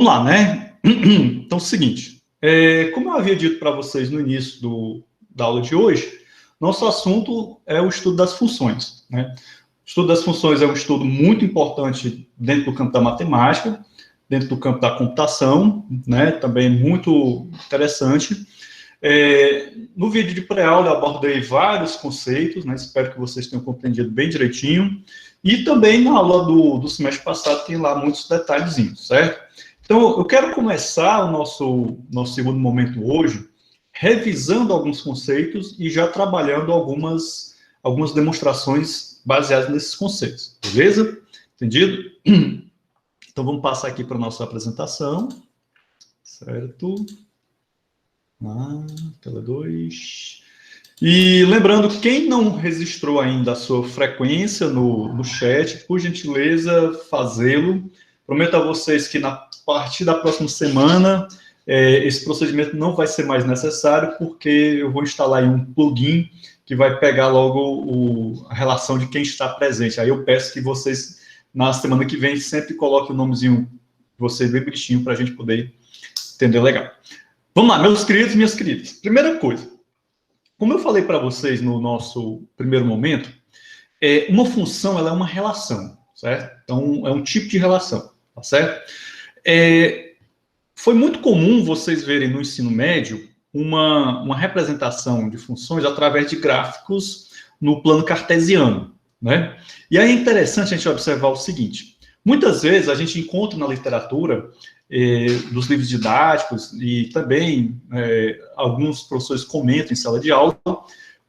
lá, né? Então, é o seguinte, como eu havia dito para vocês no início da aula de hoje, nosso assunto é o estudo das funções, né? O estudo das funções é um estudo muito importante dentro do campo da matemática, dentro do campo da computação, né? Também muito interessante. No vídeo de pré-aula eu abordei vários conceitos, né? Espero que vocês tenham compreendido bem direitinho. E também na aula do semestre passado tem lá muitos detalhezinhos, certo? Então, eu quero começar o nosso segundo momento hoje, revisando alguns conceitos e já trabalhando algumas demonstrações baseadas nesses conceitos, beleza? Entendido? Então, vamos passar aqui para a nossa apresentação, certo? Tela 2. E lembrando, quem não registrou ainda a sua frequência no chat, por gentileza, fazê-lo. Prometo a vocês que na partir da próxima semana, esse procedimento não vai ser mais necessário, porque eu vou instalar aí um plugin que vai pegar logo a relação de quem está presente. Aí eu peço que vocês, na semana que vem, sempre coloquem o nomezinho de vocês bem bonitinho para a gente poder entender legal. Vamos lá, meus queridos e minhas queridas. Primeira coisa, como eu falei para vocês no nosso primeiro momento, uma função ela é uma relação, certo? Então, é um tipo de relação, tá certo? Foi muito comum vocês verem no ensino médio uma representação de funções através de gráficos no plano cartesiano, né? E aí é interessante a gente observar o seguinte, muitas vezes a gente encontra na literatura dos livros didáticos e também alguns professores comentam em sala de aula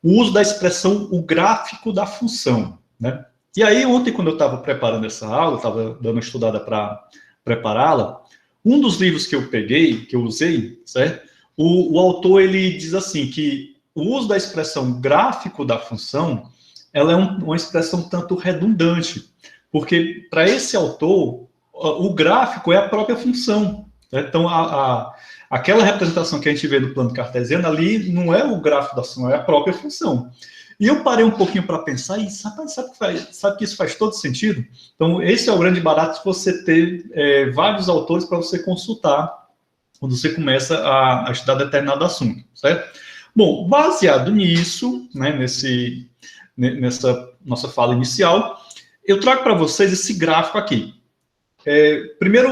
o uso da expressão o gráfico da função, né? E aí ontem, quando eu estava preparando essa aula, estava dando uma estudada para prepará-la, um dos livros que eu peguei, que eu usei, certo? O autor, ele diz assim, que o uso da expressão gráfico da função, ela é uma expressão tanto redundante, porque para esse autor, o gráfico é a própria função, né? Então, aquela representação que a gente vê no plano cartesiano ali não é o gráfico da função, é a própria função. E eu parei um pouquinho para pensar e sabe que isso faz todo sentido? Então, esse é o grande barato de você ter vários autores para você consultar quando você começa a estudar determinado assunto, certo? Bom, baseado nisso, né, nessa nossa fala inicial, eu trago para vocês esse gráfico aqui. Primeiro,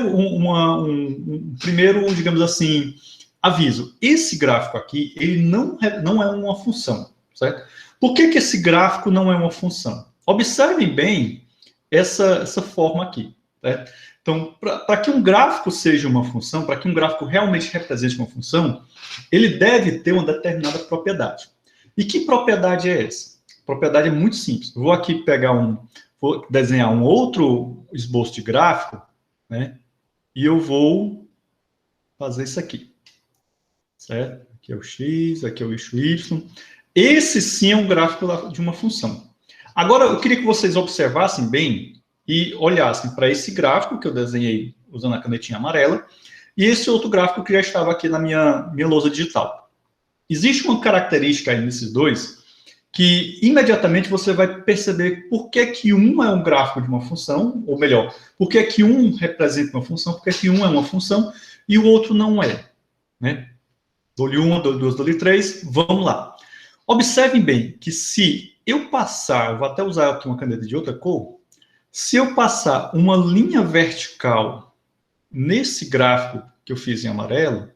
primeiro, digamos assim, aviso. Esse gráfico aqui, ele não é uma função, certo? Por que esse gráfico não é uma função? Observem bem essa forma aqui, certo? Então, para que um gráfico seja uma função, para que um gráfico realmente represente uma função, ele deve ter uma determinada propriedade. E que propriedade é essa? A propriedade é muito simples. Eu vou aqui vou desenhar um outro esboço de gráfico, né? E eu vou fazer isso aqui, certo? Aqui é o x, aqui é o eixo y. Esse sim é um gráfico de uma função. Agora, eu queria que vocês observassem bem e olhassem para esse gráfico que eu desenhei usando a canetinha amarela e esse outro gráfico que já estava aqui na minha lousa digital. Existe uma característica aí nesses dois que imediatamente você vai perceber por que um é um gráfico de uma função, ou melhor, por que um representa uma função, por que um é uma função e o outro não é, né? Dou-lhe uma, dou-lhe duas, dou-lhe três, vamos lá. Observem bem que se eu passar, vou até usar aqui uma caneta de outra cor, se eu passar uma linha vertical nesse gráfico que eu fiz em amarelo,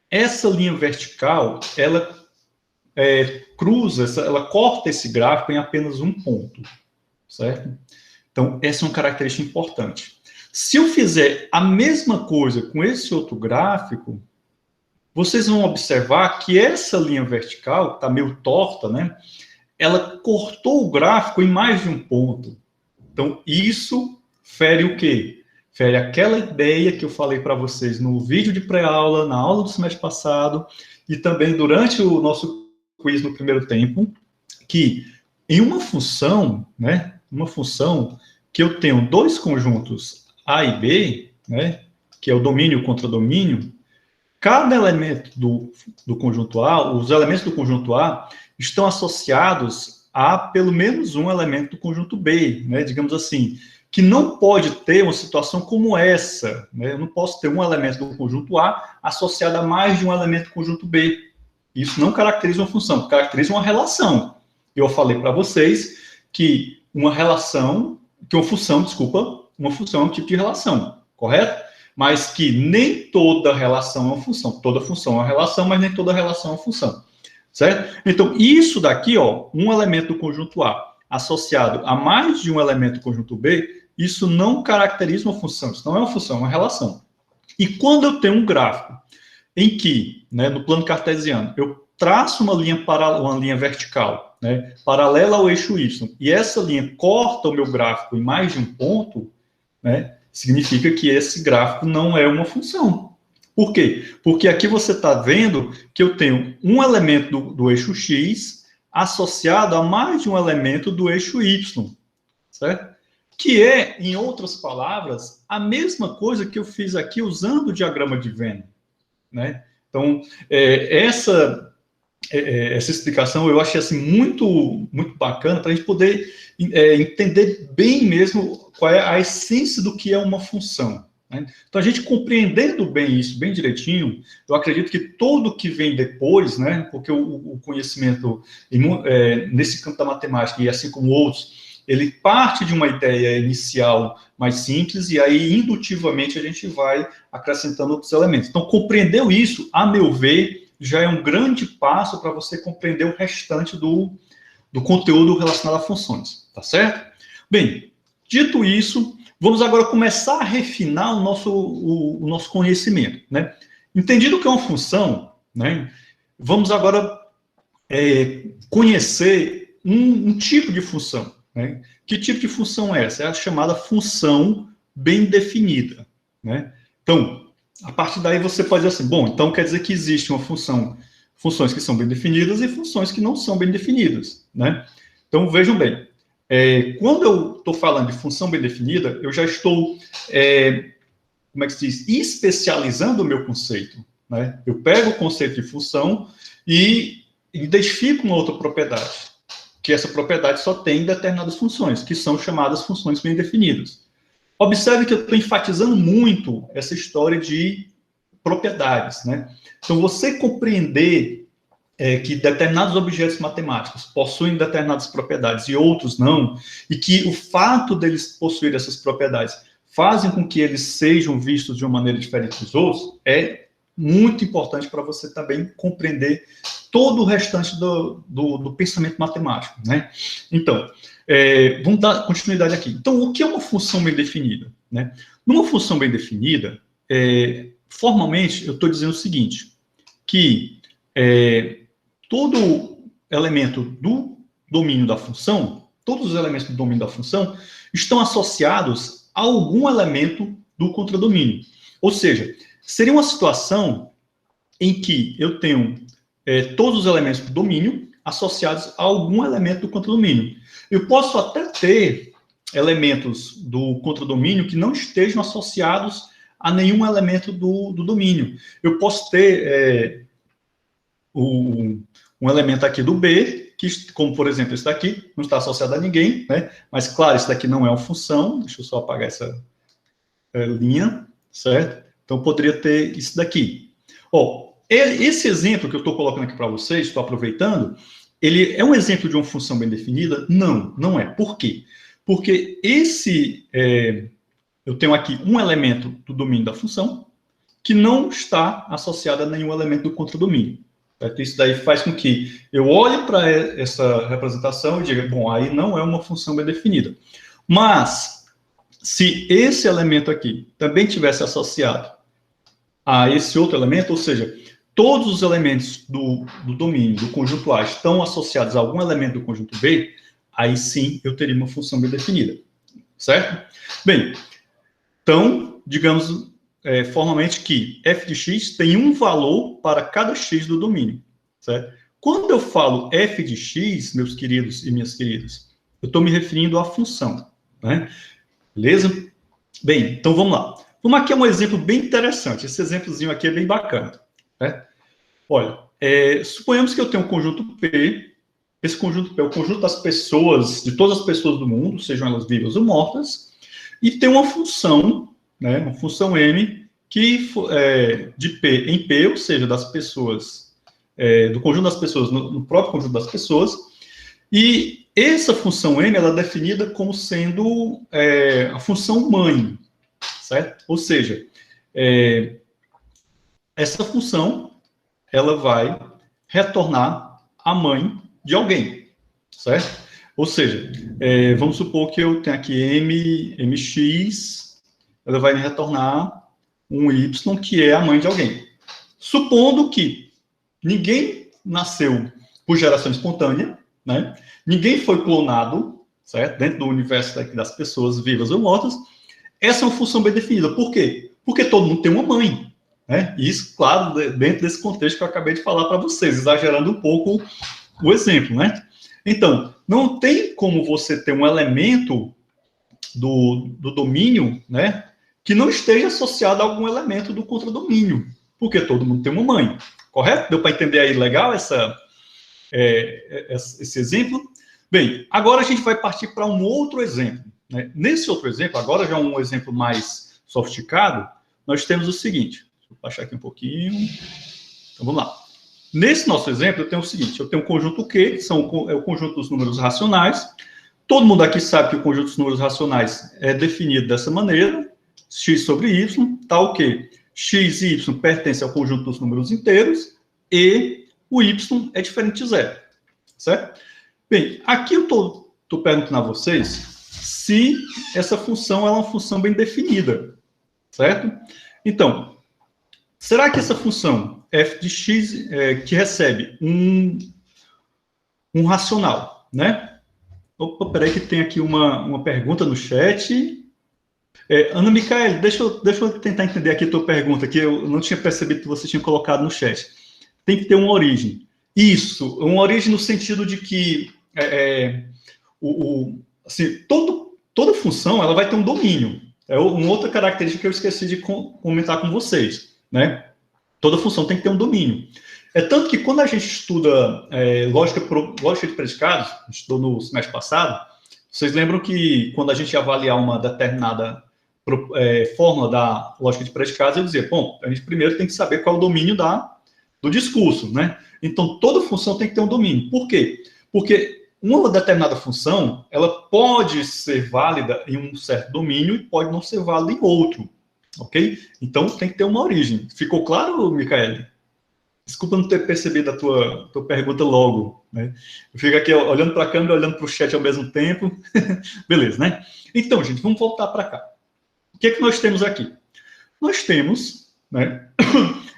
essa linha vertical, ela ela corta esse gráfico em apenas um ponto, certo? Então, essa é uma característica importante. Se eu fizer a mesma coisa com esse outro gráfico, vocês vão observar que essa linha vertical, que está meio torta, né? Ela cortou o gráfico em mais de um ponto. Então, isso fere o quê? Fere aquela ideia que eu falei para vocês no vídeo de pré-aula, na aula do semestre passado, e também durante o nosso quiz no primeiro tempo, que em uma função, né? Uma função que eu tenho dois conjuntos A e B, né? Que é o domínio contra domínio, cada elemento do conjunto A, os elementos do conjunto A, estão associados a pelo menos um elemento do conjunto B, né? Digamos assim, que não pode ter uma situação como essa, né? Eu não posso ter um elemento do conjunto A associado a mais de um elemento do conjunto B. Isso não caracteriza uma função, caracteriza uma relação. Eu falei para vocês que uma função é um tipo de relação, correto? Mas que nem toda relação é uma função. Toda função é uma relação, mas nem toda relação é uma função, certo? Então, isso daqui, ó, um elemento do conjunto A associado a mais de um elemento do conjunto B, isso não caracteriza uma função, isso não é uma função, é uma relação. E quando eu tenho um gráfico em que, né, no plano cartesiano, eu traço uma linha vertical, né, paralela ao eixo Y, e essa linha corta o meu gráfico em mais de um ponto, né, significa que esse gráfico não é uma função. Por quê? Porque aqui você está vendo que eu tenho um elemento do eixo X associado a mais de um elemento do eixo Y, certo? Que é, em outras palavras, a mesma coisa que eu fiz aqui usando o diagrama de Venn, né? Então, essa explicação eu achei assim, muito bacana para a gente poder entender bem mesmo qual é a essência do que é uma função, né? Então, a gente compreendendo bem isso, bem direitinho, eu acredito que tudo que vem depois, né, porque o conhecimento nesse campo da matemática, e assim como outros, ele parte de uma ideia inicial mais simples, e aí, indutivamente, a gente vai acrescentando outros elementos. Então, compreendeu isso, a meu ver, já é um grande passo para você compreender o restante do conteúdo relacionado a funções, tá certo? Bem, dito isso, vamos agora começar a refinar o nosso conhecimento, né? Entendido o que é uma função, né? Vamos agora conhecer um tipo de função, né? Que tipo de função é essa? É a chamada função bem definida, né? Então, a partir daí você pode dizer assim, bom, então quer dizer que existe uma funções que são bem definidas e funções que não são bem definidas, né? Então, vejam bem, quando eu estou falando de função bem definida, eu já estou, como é que se diz, especializando o meu conceito, né? Eu pego o conceito de função e identifico uma outra propriedade, que essa propriedade só tem determinadas funções, que são chamadas funções bem definidas. Observe que eu estou enfatizando muito essa história de propriedades, né? Então, você compreender que determinados objetos matemáticos possuem determinadas propriedades e outros não, e que o fato deles possuírem essas propriedades fazem com que eles sejam vistos de uma maneira diferente dos outros, é muito importante para você também compreender todo o restante do pensamento matemático, né? Então, vamos dar continuidade aqui. Então, o que é uma função bem definida, né? Numa função bem definida, formalmente, eu estou dizendo o seguinte, que todo elemento do domínio da função, todos os elementos do domínio da função estão associados a algum elemento do contradomínio. Ou seja, seria uma situação em que eu tenho todos os elementos do domínio associados a algum elemento do contradomínio. Eu posso até ter elementos do contradomínio que não estejam associados a nenhum elemento do domínio. Eu posso ter um elemento aqui do B, que, como por exemplo esse daqui, não está associado a ninguém, né? Mas claro, esse daqui não é uma função, deixa eu só apagar essa linha, certo? Então poderia ter isso daqui. Esse exemplo que eu estou colocando aqui para vocês, estou aproveitando, ele é um exemplo de uma função bem definida? Não, não é. Por quê? Porque eu tenho aqui um elemento do domínio da função que não está associado a nenhum elemento do contradomínio. Isso daí faz com que eu olhe para essa representação e diga, bom, aí não é uma função bem definida. Mas, se esse elemento aqui também tivesse associado a esse outro elemento, ou seja, todos os elementos do domínio, do conjunto A, estão associados a algum elemento do conjunto B, aí sim eu teria uma função bem definida, certo? Bem, então, digamos formalmente que f de x tem um valor para cada x do domínio, certo? Quando eu falo f de x, meus queridos e minhas queridas, eu estou me referindo à função, né? Beleza? Bem, então vamos lá. Vamos aqui a um exemplo bem interessante. Esse exemplozinho aqui é bem bacana, né? Olha, suponhamos que eu tenho um conjunto P. Esse conjunto P é o conjunto das pessoas, de todas as pessoas do mundo, sejam elas vivas ou mortas, E tem uma função, né, uma função M, que de P em P, ou seja, das pessoas, do conjunto das pessoas, no próprio conjunto das pessoas, e essa função M, ela é definida como sendo a função mãe, certo? Ou seja, essa função, ela vai retornar a mãe de alguém, certo? Ou seja, vamos supor que eu tenho aqui mx, ela vai me retornar um y, que é a mãe de alguém. Supondo que ninguém nasceu por geração espontânea, né? Ninguém foi clonado, certo? Dentro do universo das pessoas vivas ou mortas, essa é uma função bem definida. Por quê? Porque todo mundo tem uma mãe, né? E isso, claro, dentro desse contexto que eu acabei de falar para vocês, exagerando um pouco o exemplo, né? Então, não tem como você ter um elemento do domínio, né, que não esteja associado a algum elemento do contradomínio, porque todo mundo tem uma mãe, correto? Deu para entender aí legal esse exemplo? Bem, agora a gente vai partir para um outro exemplo, né? Nesse outro exemplo, agora já um exemplo mais sofisticado, nós temos o seguinte, deixa eu baixar aqui um pouquinho, então vamos lá. Nesse nosso exemplo, eu tenho o seguinte, eu tenho um conjunto Q, que é o conjunto dos números racionais. Todo mundo aqui sabe que o conjunto dos números racionais é definido dessa maneira, x sobre y, tal que x e y pertencem ao conjunto dos números inteiros, e o y é diferente de zero, certo? Bem, aqui eu estou perguntando a vocês se essa função é uma função bem definida, certo? Então, será que essa função f de x, que recebe um racional, né? Opa, peraí que tem aqui uma pergunta no chat. Ana Micael, deixa eu tentar entender aqui a tua pergunta, que eu não tinha percebido que você tinha colocado no chat. Tem que ter uma origem. Isso, uma origem no sentido de que assim, toda função ela vai ter um domínio. É uma outra característica que eu esqueci de comentar com vocês, né? Toda função tem que ter um domínio. É tanto que quando a gente estuda lógica de predicados, a gente estudou no semestre passado, vocês lembram que quando a gente ia avaliar uma determinada fórmula da lógica de predicados, eu dizia, bom, a gente primeiro tem que saber qual é o domínio do discurso, né? Então, toda função tem que ter um domínio. Por quê? Porque uma determinada função, ela pode ser válida em um certo domínio e pode não ser válida em outro, ok? Então, tem que ter uma origem. Ficou claro, Micaele? Desculpa não ter percebido a tua pergunta logo, né? Eu fico aqui olhando para a câmera, olhando para o chat ao mesmo tempo. Beleza, né? Então, gente, vamos voltar para cá. O que é que nós temos aqui? Nós temos, né,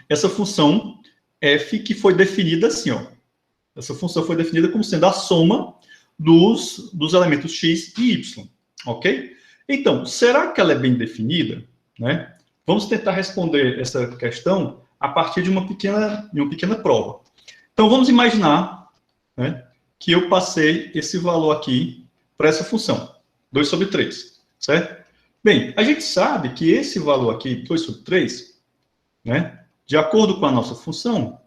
essa função f que foi definida assim, ó. Essa função foi definida como sendo a soma dos elementos x e y, ok? Então, será que ela é bem definida, né? Vamos tentar responder essa questão a partir de uma pequena prova. Então, vamos imaginar, né, que eu passei esse valor aqui para essa função, 2 sobre 3, certo? Bem, a gente sabe que esse valor aqui, 2 sobre 3, né, de acordo com a nossa função,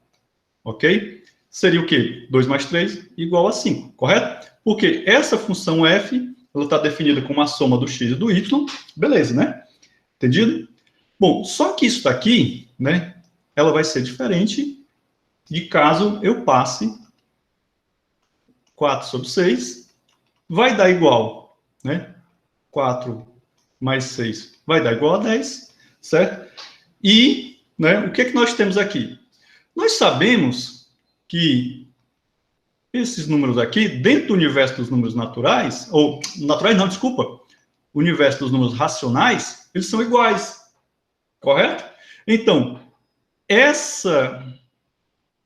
ok? Seria o quê? 2 mais 3 igual a 5, correto? Porque essa função f, ela está definida como a soma do x e do y, beleza, né? Entendido? Bom, só que isso daqui, né, ela vai ser diferente de caso eu passe 4 sobre 6, vai dar igual, né? 4 mais 6 vai dar igual a 10, certo? E, né, o que é que nós temos aqui? Nós sabemos que esses números aqui, dentro do universo dos números naturais, ou naturais não, desculpa, o universo dos números racionais, eles são iguais, correto? Então, essa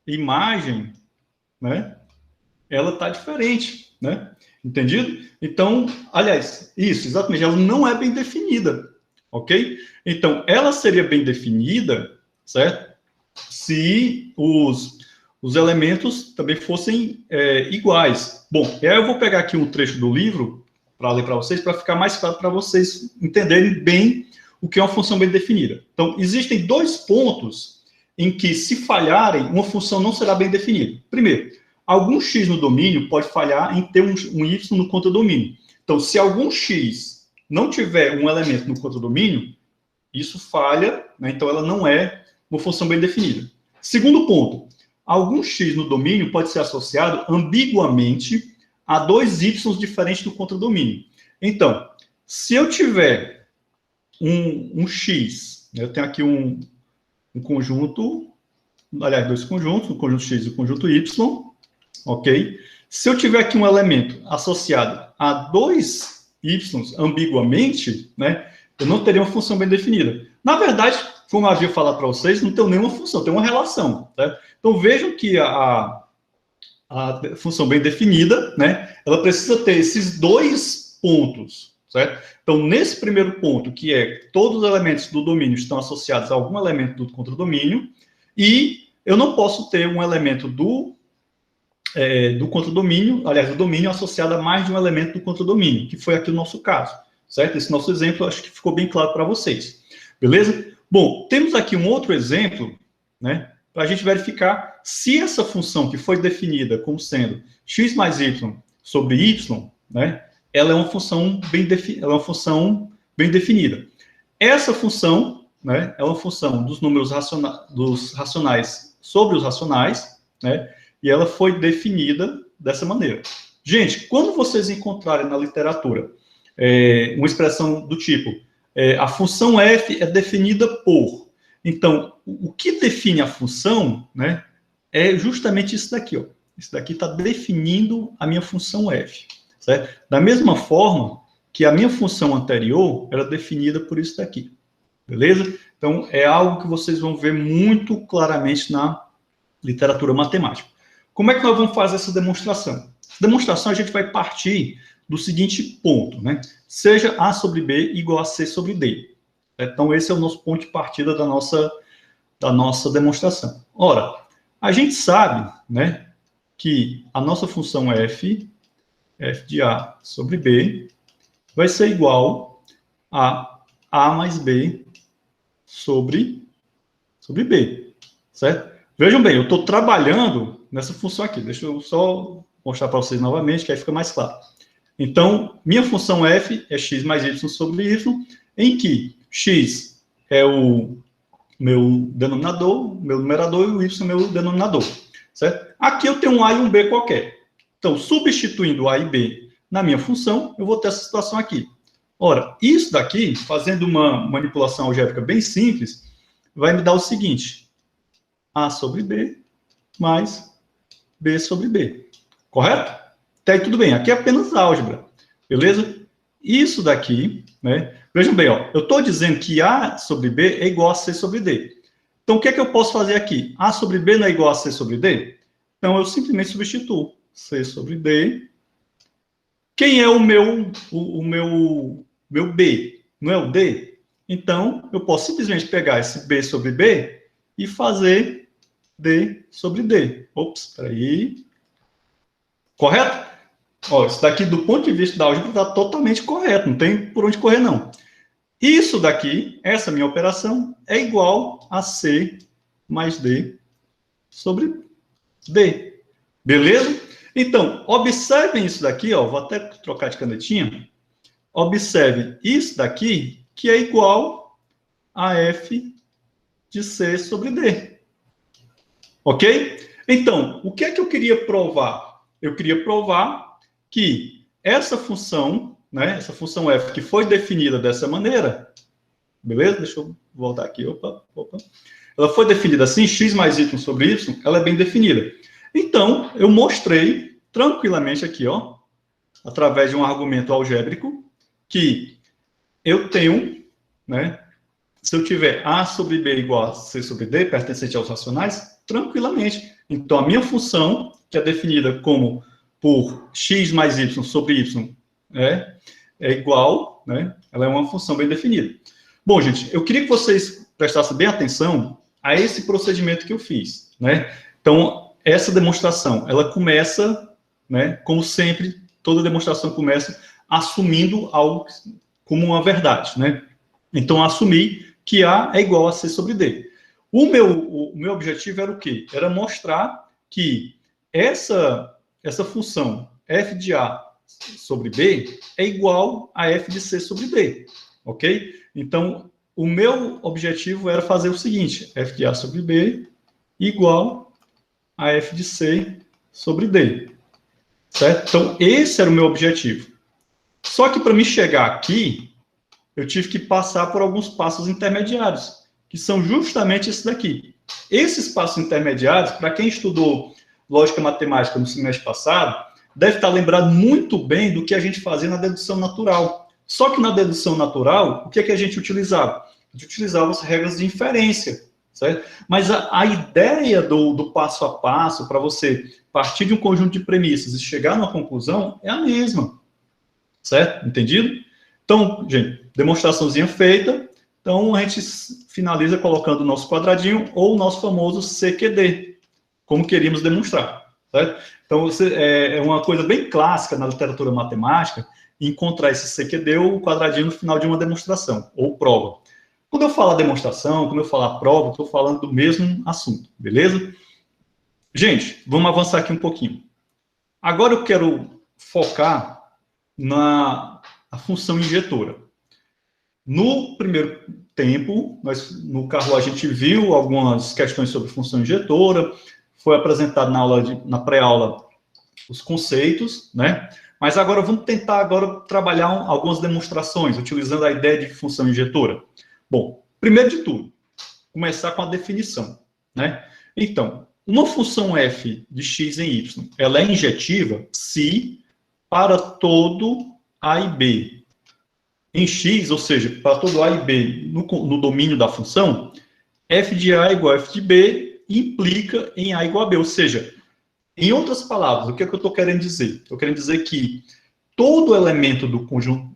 imagem, né, ela está diferente, né? Entendido? Então, aliás, isso, exatamente, ela não é bem definida, ok? Então, ela seria bem definida, certo? Se os elementos também fossem iguais. Bom, aí eu vou pegar aqui um trecho do livro para ler para vocês, para ficar mais claro para vocês entenderem bem o que é uma função bem definida. Então, existem 2 pontos em que, se falharem, uma função não será bem definida. Primeiro, algum x no domínio pode falhar em ter um y no contradomínio. Então, se algum x não tiver um elemento no contradomínio, isso falha, né? Então ela não é uma função bem definida. Segundo ponto, algum x no domínio pode ser associado ambiguamente a dois y diferentes do contradomínio. Então, se eu tiver um x, eu tenho aqui um conjunto, aliás, dois conjuntos, o conjunto x e o conjunto y, ok? Se eu tiver aqui um elemento associado a dois y ambiguamente, né, eu não teria uma função bem definida. Na verdade, como eu havia falado para vocês, não tem nenhuma função, tem uma relação. Tá? Então, vejam que a função bem definida, né, ela precisa ter esses dois pontos, certo? Então, nesse primeiro ponto, que é todos os elementos do domínio estão associados a algum elemento do contradomínio, e eu não posso ter um elemento do contradomínio, aliás, do domínio associado a mais de um elemento do contradomínio, que foi aqui o nosso caso, certo? Esse nosso exemplo, acho que ficou bem claro para vocês. Beleza? Bom, temos aqui um outro exemplo, né, para a gente verificar se essa função que foi definida como sendo x mais y sobre y, né, ela é uma função bem definida. Essa função, né, é uma função dos números dos racionais sobre os racionais, né, e ela foi definida dessa maneira. Gente, quando vocês encontrarem na literatura uma expressão do tipo a função f é definida por... Então, o que define a função, né, é justamente isso daqui. Ó. Isso daqui está definindo a minha função f. Certo? Da mesma forma que a minha função anterior era definida por isso daqui. Beleza? Então, é algo que vocês vão ver muito claramente na literatura matemática. Como é que nós vamos fazer essa demonstração? Essa demonstração a gente vai partir do seguinte ponto, né? Seja A sobre B igual a C sobre D. Então, esse é o nosso ponto de partida da nossa demonstração. Ora, a gente sabe, né, que a nossa função f de A sobre B vai ser igual a A mais B sobre B, certo? Vejam bem, eu estou trabalhando nessa função aqui. Deixa eu só mostrar para vocês novamente, que aí fica mais claro. Então, minha função f é x mais y sobre y, em que x é o meu denominador, meu numerador, e o y é meu denominador, certo? Aqui eu tenho um a e um b qualquer. Então, substituindo a e b na minha função, eu vou ter essa situação aqui. Ora, isso daqui, fazendo uma manipulação algébrica bem simples, vai me dar o seguinte: a sobre b mais b sobre b. Correto? Até aí tudo bem. Aqui é apenas álgebra. Beleza? Isso daqui, né? Vejam bem, ó, eu estou dizendo que a sobre b é igual a c sobre d. Então, o que é que eu posso fazer aqui? A sobre b não é igual a c sobre d? Então, eu simplesmente substituo c sobre d. Quem é o meu b? Não é o d? Então, eu posso simplesmente pegar esse b sobre b e fazer d sobre d. Ops, peraí. Correto? Ó, isso daqui, do ponto de vista da álgebra, está totalmente correto. Não tem por onde correr, não. Isso daqui, essa minha operação, é igual a c mais d sobre d. Beleza? Então, observem isso daqui, ó, vou até trocar de canetinha. Observem isso daqui, que é igual a f de c sobre d. Ok? Então, o que é que eu queria provar? Eu queria provar que essa função, né, essa função f que foi definida dessa maneira, beleza? Deixa eu voltar aqui, opa. Ela foi definida assim, x mais y sobre y, ela é bem definida. Então, eu mostrei tranquilamente aqui, ó, através de um argumento algébrico, que eu tenho, né, se eu tiver a sobre b igual a c sobre d, pertencente aos racionais, tranquilamente. Então, a minha função, que é definida como por x mais y sobre y, é igual, né, ela é uma função bem definida. Bom, gente, eu queria que vocês prestassem bem atenção a esse procedimento que eu fiz, né? Então, essa demonstração, ela começa, né, como sempre, toda demonstração começa assumindo algo como uma verdade, né? Então, assumir que A é igual a C sobre D. O meu objetivo era o quê? Era mostrar que essa função f de A sobre B é igual a f de C sobre B, ok? Então, o meu objetivo era fazer o seguinte, f de A sobre B igual a f de C sobre D, certo? Então, esse era o meu objetivo. Só que para me chegar aqui, eu tive que passar por alguns passos intermediários, que são justamente esses daqui. Esses passos intermediários, para quem estudou lógica matemática no semestre passado, deve estar lembrado muito bem do que a gente fazia na dedução natural. Só que na dedução natural, o que a gente utilizava? A gente utilizava as regras de inferência, certo? Mas a ideia do passo a passo, para você partir de um conjunto de premissas e chegar numa conclusão, é a mesma, certo? Entendido? Então, gente, demonstraçãozinha feita. Então, a gente finaliza colocando o nosso quadradinho ou o nosso famoso CQD, como queríamos demonstrar, certo? Então, é uma coisa bem clássica na literatura matemática encontrar esse CQD ou o quadradinho no final de uma demonstração ou prova. Quando eu falar demonstração, quando eu falar prova, eu estou falando do mesmo assunto, beleza? Gente, vamos avançar aqui um pouquinho. Agora eu quero focar na função injetora. No primeiro tempo, no Carro a gente viu algumas questões sobre função injetora, foi apresentado na pré-aula os conceitos, né? Mas agora vamos tentar trabalhar algumas demonstrações, utilizando a ideia de função injetora. Bom, primeiro de tudo, começar com a definição, né? Então, uma função f de x em y, ela é injetiva se para todo a e b em x, ou seja, para todo a e b no domínio da função, f de a igual a f de b implica em a igual a b, ou seja, em outras palavras, o que é que eu estou querendo dizer? Estou querendo dizer que todo elemento do conjunto,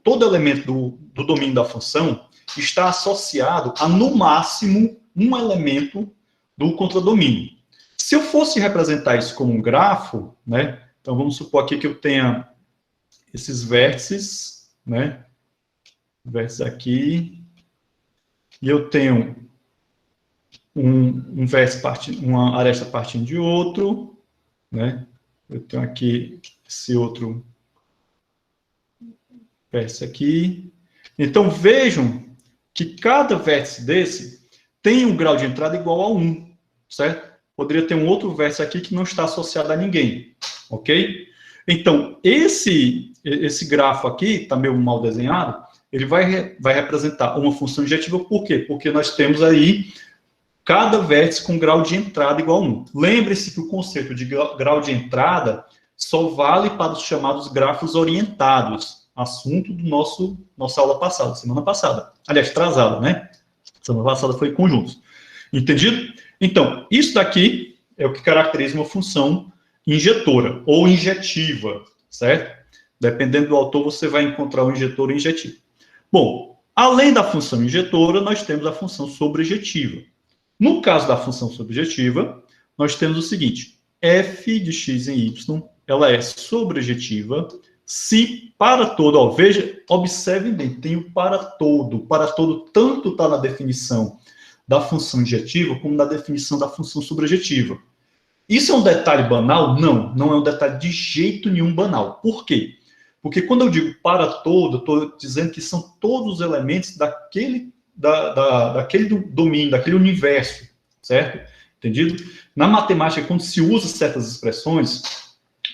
todo elemento do domínio da função está associado a, no máximo, um elemento do contradomínio. Se eu fosse representar isso como um grafo, né? Então vamos supor aqui que eu tenha esses vértices, né? Vértices aqui, e eu tenho um vértice uma aresta partindo de outro, né? Eu tenho aqui esse outro vértice aqui. Então, vejam que cada vértice desse tem um grau de entrada igual a 1, certo? Poderia ter um outro vértice aqui que não está associado a ninguém, ok? Então, esse grafo aqui, está meio mal desenhado, ele vai representar uma função injetiva, por quê? Porque nós temos aí cada vértice com grau de entrada igual a 1. Lembre-se que o conceito de grau de entrada só vale para os chamados grafos orientados, assunto do nossa aula passada, semana passada. Aliás, atrasada, né? Semana passada foi conjuntos. Entendido? Então, isso daqui é o que caracteriza uma função injetora ou injetiva, certo? Dependendo do autor, você vai encontrar o injetor ou injetivo. Bom, além da função injetora, nós temos a função sobrejetiva. No caso da função sobrejetiva, nós temos o seguinte, f de x em y, ela é sobrejetiva se para todo, ó, veja, observem bem, tem o para todo tanto está na definição da função injetiva como na definição da função sobrejetiva. Isso é um detalhe banal? Não, não é um detalhe de jeito nenhum banal. Por quê? Porque quando eu digo para todo, eu estou dizendo que são todos os elementos daquele domínio, daquele universo, certo? Entendido? Na matemática, quando se usa certas expressões,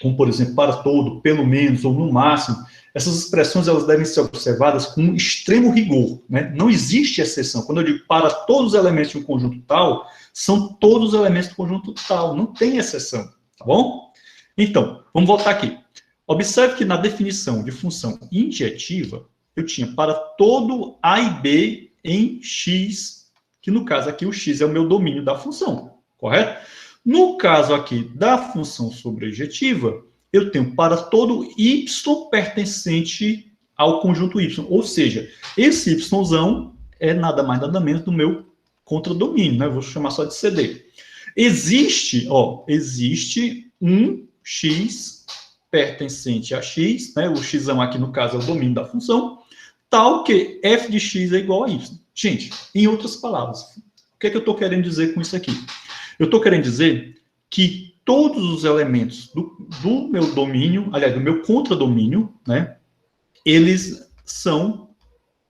como, por exemplo, para todo, pelo menos, ou no máximo, essas expressões elas devem ser observadas com extremo rigor, né? Não existe exceção. Quando eu digo para todos os elementos de um conjunto tal, são todos os elementos do conjunto tal, não tem exceção, tá bom? Então, vamos voltar aqui. Observe que na definição de função injetiva, eu tinha para todo a e b em x, que no caso aqui o x é o meu domínio da função, correto? No caso aqui da função sobrejetiva, eu tenho para todo y pertencente ao conjunto y, ou seja, esse yzão é nada mais nada menos do meu contradomínio, né? Eu vou chamar só de CD. Existe um x pertencente a x, né? O xão aqui no caso é o domínio da função, tal que f de x é igual a y. Gente, em outras palavras, o que é que eu estou querendo dizer com isso aqui? Eu estou querendo dizer que todos os elementos do meu domínio, aliás, do meu contradomínio, né, eles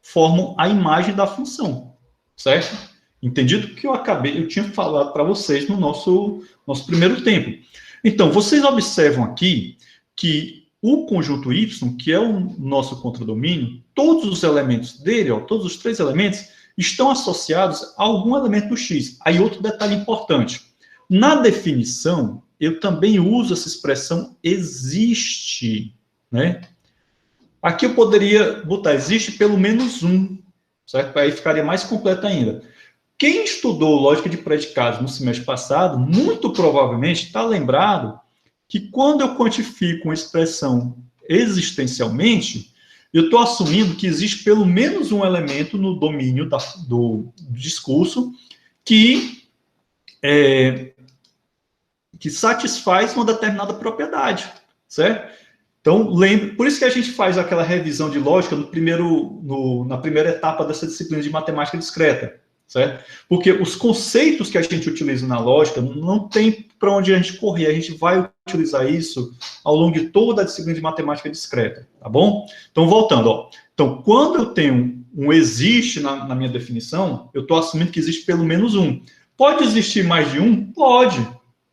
formam a imagem da função, certo? Entendido? Que eu tinha falado para vocês no nosso primeiro tempo. Então, vocês observam aqui que o conjunto Y, que é o nosso contradomínio, todos os elementos dele, ó, todos os 3 elementos, estão associados a algum elemento do X. Aí, outro detalhe importante. Na definição, eu também uso essa expressão existe, né? Aqui eu poderia botar existe pelo menos um, certo? Aí ficaria mais completo ainda. Quem estudou lógica de predicados no semestre passado, muito provavelmente está lembrado que quando eu quantifico uma expressão existencialmente, eu estou assumindo que existe pelo menos um elemento no domínio do discurso que satisfaz uma determinada propriedade, certo? Então, lembre, por isso que a gente faz aquela revisão de lógica na primeira etapa dessa disciplina de matemática discreta, certo? Porque os conceitos que a gente utiliza na lógica não tem para onde a gente correr, a gente vai utilizar isso ao longo de toda a disciplina de matemática discreta, tá bom? Então, voltando, ó. Então, quando eu tenho um existe na minha definição, eu estou assumindo que existe pelo menos um. Pode existir mais de um? Pode,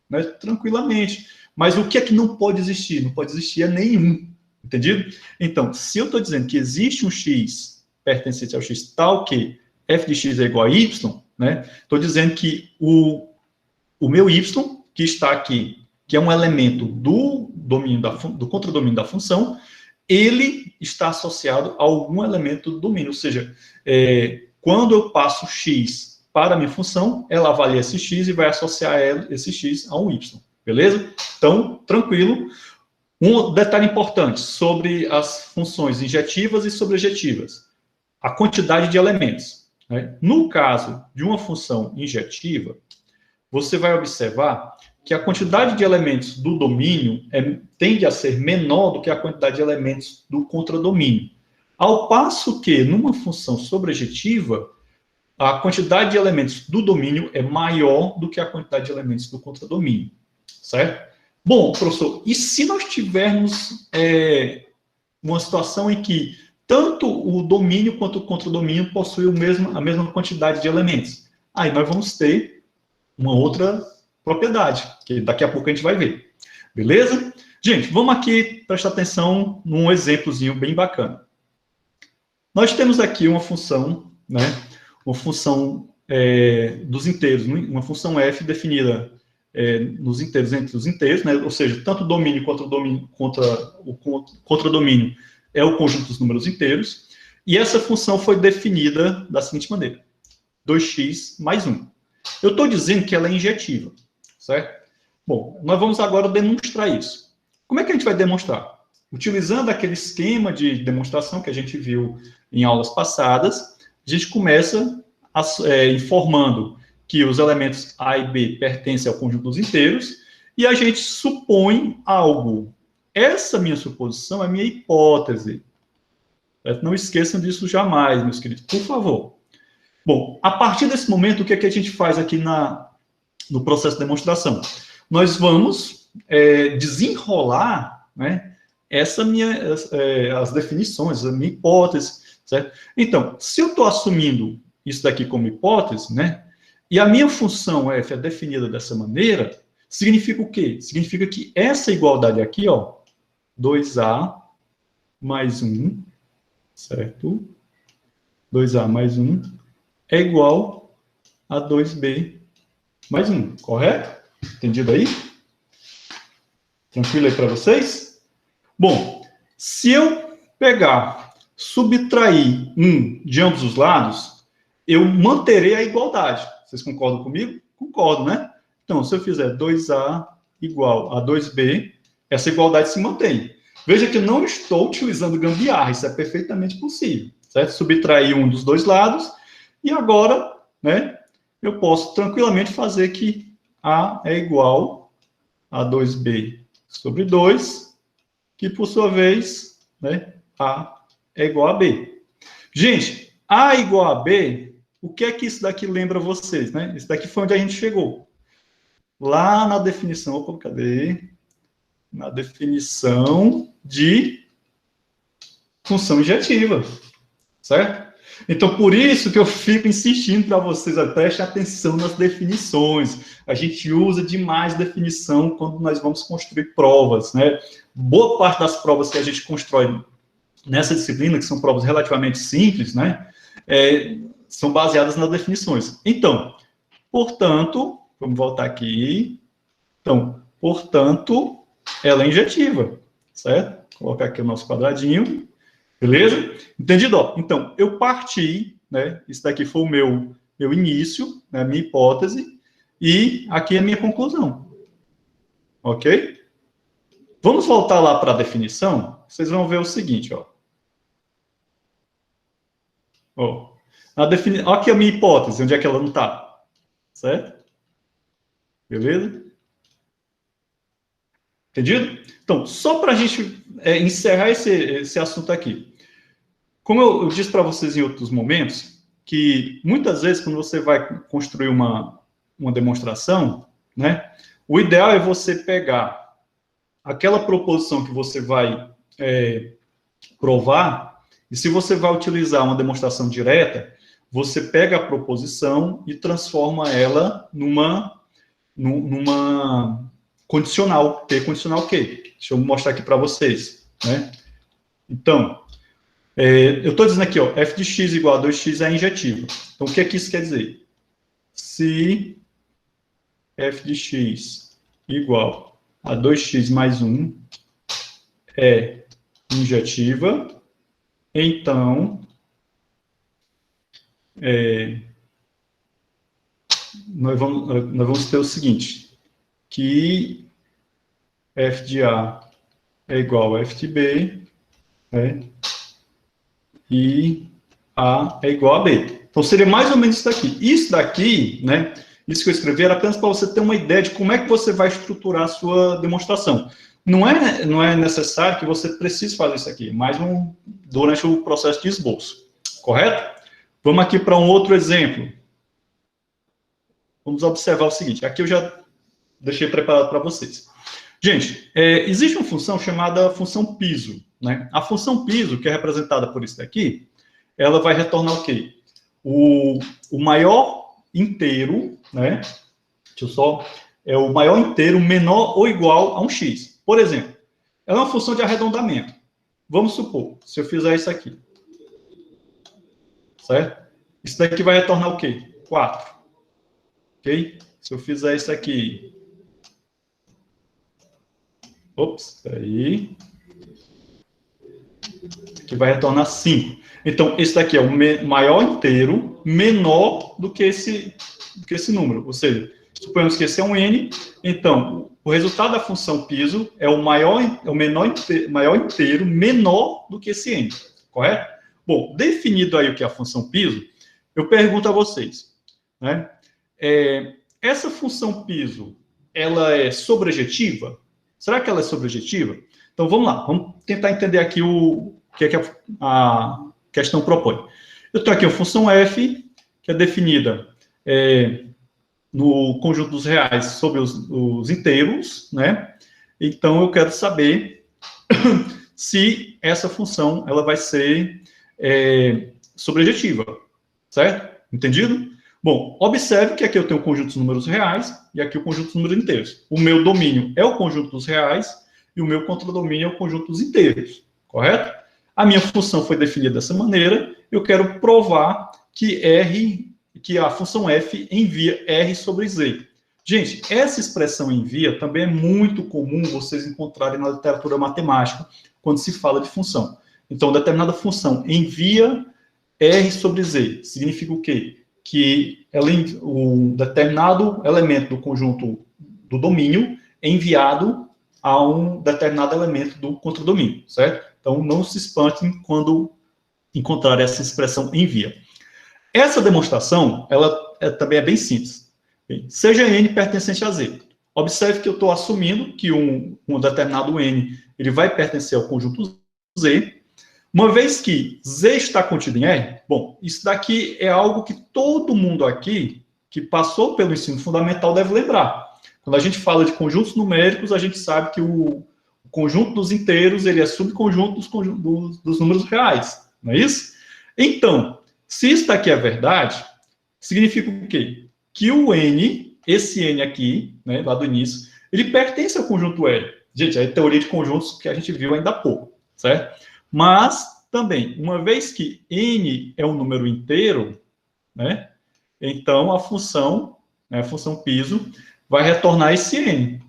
né? Tranquilamente. Mas o que é que não pode existir? Não pode existir nenhum, entendido? Então, se eu estou dizendo que existe um x pertencente ao x tal que f de x é igual a y, né? Estou dizendo que o meu y, que está aqui, que é um elemento do domínio do contradomínio da função, ele está associado a algum elemento do domínio. Ou seja, quando eu passo x para a minha função, ela avalia esse x e vai associar esse x a um y. Beleza? Então, tranquilo. Um detalhe importante sobre as funções injetivas e sobrejetivas. A quantidade de elementos, né? No caso de uma função injetiva, você vai observar que a quantidade de elementos do domínio tende a ser menor do que a quantidade de elementos do contradomínio. Ao passo que, numa função sobrejetiva, a quantidade de elementos do domínio é maior do que a quantidade de elementos do contradomínio. Certo? Bom, professor, e se nós tivermos uma situação em que tanto o domínio quanto o contradomínio possuem a mesma quantidade de elementos? Aí nós vamos ter uma outra propriedade, que daqui a pouco a gente vai ver. Beleza? Gente, vamos aqui prestar atenção num exemplozinho bem bacana. Nós temos aqui uma função, né? Uma função dos inteiros, uma função f definida nos inteiros entre os inteiros, né? Ou seja, tanto o domínio quanto o contradomínio é o conjunto dos números inteiros, e essa função foi definida da seguinte maneira: 2x mais 1. Eu estou dizendo que ela é injetiva, certo? Bom, nós vamos agora demonstrar isso. Como é que a gente vai demonstrar? Utilizando aquele esquema de demonstração que a gente viu em aulas passadas, a gente começa informando que os elementos A e B pertencem ao conjunto dos inteiros, e a gente supõe algo. Essa minha suposição é minha hipótese. Não esqueçam disso jamais, meus queridos, por favor. Bom, a partir desse momento, o que é que a gente faz aqui no processo de demonstração? Nós vamos desenrolar, né, as definições, a minha hipótese, certo? Então, se eu estou assumindo isso daqui como hipótese, né, e a minha função f é definida dessa maneira, significa o quê? Significa que essa igualdade aqui, ó, 2a mais 1, certo? 2a mais 1 é igual a 2b mais 1, correto? Entendido aí? Tranquilo aí para vocês? Bom, se eu pegar, subtrair 1 de ambos os lados, eu manterei a igualdade. Vocês concordam comigo? Concordo, né? Então, se eu fizer 2a igual a 2b, essa igualdade se mantém. Veja que eu não estou utilizando gambiarra, isso é perfeitamente possível, certo? Subtrair um dos dois lados, e agora, né, eu posso tranquilamente fazer que a é igual a 2b sobre 2, que por sua vez, né, a é igual a b. Gente, a igual a b, o que é que isso daqui lembra vocês, né? Isso daqui foi onde a gente chegou. lá na definição, opa, cadê? Na definição de função injetiva, certo? Então, por isso que eu fico insistindo para vocês, prestem atenção nas definições. A gente usa demais definição quando nós vamos construir provas, né? Boa parte das provas que a gente constrói nessa disciplina, que são provas relativamente simples, né? São baseadas nas definições. Então, portanto, vamos voltar aqui. Então, portanto, ela é injetiva, certo? Vou colocar aqui o nosso quadradinho. Beleza? Entendido? Então, eu parti, né? Isso daqui foi o meu início, né, a minha hipótese, e aqui é a minha conclusão. Ok? Vamos voltar lá para a definição. Vocês vão ver o seguinte, ó. Ó, aqui a minha hipótese, onde é que ela não está. Certo? Beleza? Entendido? Então, só para a gente encerrar esse assunto aqui. Como eu disse para vocês em outros momentos, que muitas vezes, quando você vai construir uma demonstração, né, o ideal é você pegar aquela proposição que você vai provar, e se você vai utilizar uma demonstração direta, você pega a proposição e transforma ela numa condicional, P condicional Q. Deixa eu mostrar aqui para vocês, né? Então, eu estou dizendo aqui, ó, f de x igual a 2x é injetivo. Então, o que é que isso quer dizer? Se f de x igual a 2x mais 1 é injetiva, então, nós vamos ter o seguinte, que f de A é igual a f de B, né? E A é igual a B. Então, seria mais ou menos isso daqui. Isso daqui, né, isso que eu escrevi era apenas para você ter uma ideia de como é que você vai estruturar a sua demonstração. Não é necessário que você precise fazer isso aqui, mas durante o processo de esboço. Correto? Vamos aqui para um outro exemplo. Vamos observar o seguinte. Aqui eu já deixei preparado para vocês. Gente, existe uma função chamada função piso, né? A função piso, que é representada por isso daqui, ela vai retornar o quê? O maior inteiro, né? Deixa eu só... É o maior inteiro menor ou igual a um x. Por exemplo, ela é uma função de arredondamento. Vamos supor, se eu fizer isso aqui. Certo? Isso daqui vai retornar o quê? 4. Ok? Se eu fizer isso aqui... Ops, peraí. Que vai retornar 5. Então, esse daqui é o maior inteiro menor do que esse número. Ou seja, suponhamos que esse é um n, então, o resultado da função piso é o maior inteiro menor do que esse n. Correto? Bom, definido aí o que é a função piso, eu pergunto a vocês, né? Essa função piso, ela é sobrejetiva? Será que ela é sobrejetiva? Então, vamos lá. Vamos tentar entender aqui o que é que a questão propõe. Eu tenho aqui a função f, que é definida no conjunto dos reais sobre os inteiros, né? Então, eu quero saber se essa função ela vai ser sobrejetiva, certo? Entendido? Bom, observe que aqui eu tenho o conjunto dos números reais e aqui o conjunto dos números inteiros. O meu domínio é o conjunto dos reais e o meu contradomínio é o conjunto dos inteiros, correto? A minha função foi definida dessa maneira, eu quero provar que a função f envia R sobre Z. Gente, essa expressão envia também é muito comum vocês encontrarem na literatura matemática, quando se fala de função. Então, determinada função envia R sobre Z. Significa o quê? Que um determinado elemento do conjunto do domínio é enviado a um determinado elemento do contradomínio, certo? Então, não se espantem quando encontrar essa expressão envia. Essa demonstração, ela também é bem simples. Seja n pertencente a Z. Observe que eu estou assumindo que um determinado n ele vai pertencer ao conjunto Z. Uma vez que Z está contido em R, bom, isso daqui é algo que todo mundo aqui que passou pelo ensino fundamental deve lembrar. Quando a gente fala de conjuntos numéricos, a gente sabe que o conjunto dos inteiros ele é subconjunto dos números reais, não é isso? Então, se isso daqui é verdade, significa o quê? Que o N, esse N aqui, né, lá do início, ele pertence ao conjunto L. Gente, é a teoria de conjuntos que a gente viu ainda há pouco, certo? Mas, também, uma vez que N é um número inteiro, né, então a função, né, a função piso, vai retornar esse N,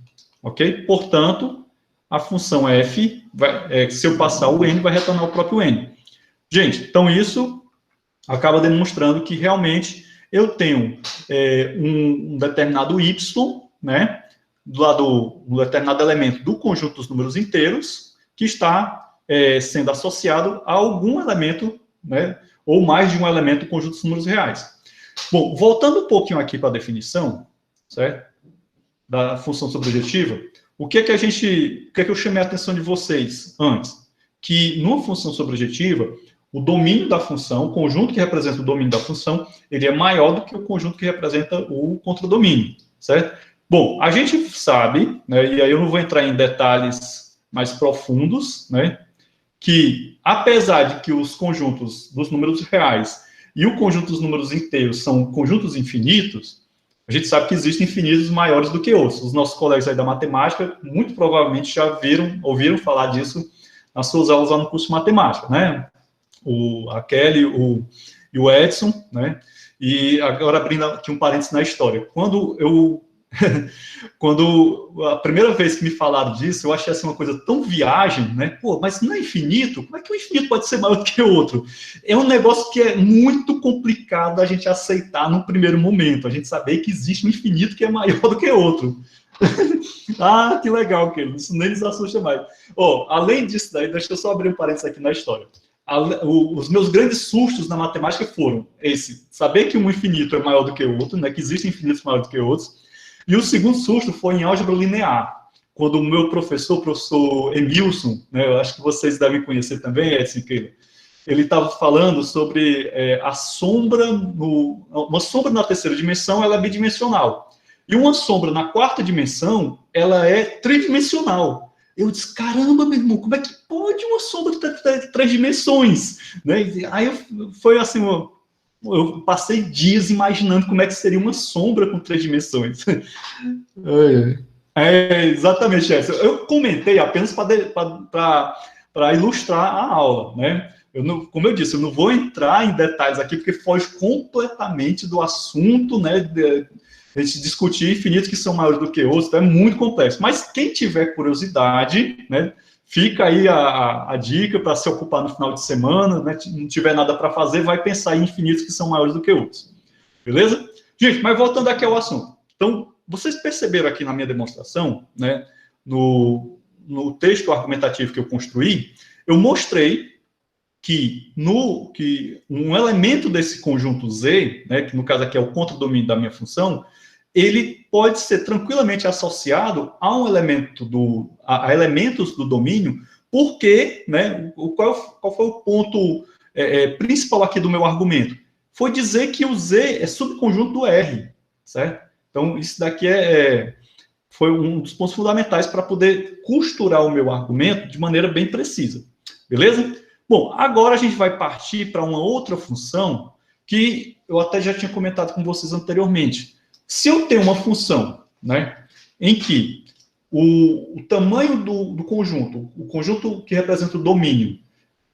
ok? Portanto, a função f, se eu passar o n, vai retornar o próprio n. Gente, então isso acaba demonstrando que realmente eu tenho um determinado y, né, um determinado elemento do conjunto dos números inteiros, que está sendo associado a algum elemento, né, ou mais de um elemento do conjunto dos números reais. Bom, voltando um pouquinho aqui para a definição, certo? Da função sobrejetiva, o que é que eu chamei a atenção de vocês antes? Que numa função sobrejetiva, o domínio da função, o conjunto que representa o domínio da função, ele é maior do que o conjunto que representa o contradomínio, certo? Bom, a gente sabe, né, e aí eu não vou entrar em detalhes mais profundos, né, que apesar de que os conjuntos dos números reais e o conjunto dos números inteiros são conjuntos infinitos, a gente sabe que existem infinitos maiores do que outros. Os nossos colegas aí da matemática, muito provavelmente já ouviram falar disso nas suas aulas lá no curso de matemática, né? A Kelly e o Edson, né? E agora abrindo aqui um parênteses na história. Quando a primeira vez que me falaram disso, eu achei assim uma coisa tão viagem, né? Pô, mas não é infinito? Como é que o infinito pode ser maior do que o outro? É um negócio que é muito complicado a gente aceitar no primeiro momento, a gente saber que existe um infinito que é maior do que o outro. Ah, que legal, que isso nem nos assusta mais. Além disso daí, deixa eu só abrir um parênteses aqui na história. Os meus grandes sustos na matemática foram saber que um infinito é maior do que o outro, né? Que existem infinitos maiores do que outros. E o segundo susto foi em álgebra linear, quando o meu professor, o professor Emilson, né, eu acho que vocês devem conhecer também, Edson Keila, ele estava falando sobre a sombra, uma sombra na terceira dimensão, ela é bidimensional. E uma sombra na quarta dimensão, ela é tridimensional. Eu disse, caramba, meu irmão, como é que pode uma sombra ter três dimensões? Né? Aí foi assim, eu passei dias imaginando como é que seria uma sombra com três dimensões. Exatamente, essa. Eu comentei apenas para ilustrar a aula, né? Como eu disse, eu não vou entrar em detalhes aqui, porque foge completamente do assunto, né? A gente discutir infinitos que são maiores do que outros, então é muito complexo. Mas quem tiver curiosidade, né? Fica aí a dica para se ocupar no final de semana, né? Não tiver nada para fazer, vai pensar em infinitos que são maiores do que outros. Beleza? Gente, mas voltando aqui ao assunto. Então, vocês perceberam aqui na minha demonstração, né? No texto argumentativo que eu construí, eu mostrei que um elemento desse conjunto Z, né? Que no caso aqui é o contradomínio da minha função, ele pode ser tranquilamente associado a um elemento a elementos do domínio, porque, né, qual foi o ponto principal aqui do meu argumento? Foi dizer que o Z é subconjunto do R, certo? Então, isso daqui foi um dos pontos fundamentais para poder costurar o meu argumento de maneira bem precisa, beleza? Bom, agora a gente vai partir para uma outra função que eu até já tinha comentado com vocês anteriormente. Se eu tenho uma função, né, em que o tamanho do conjunto, o conjunto que representa o domínio,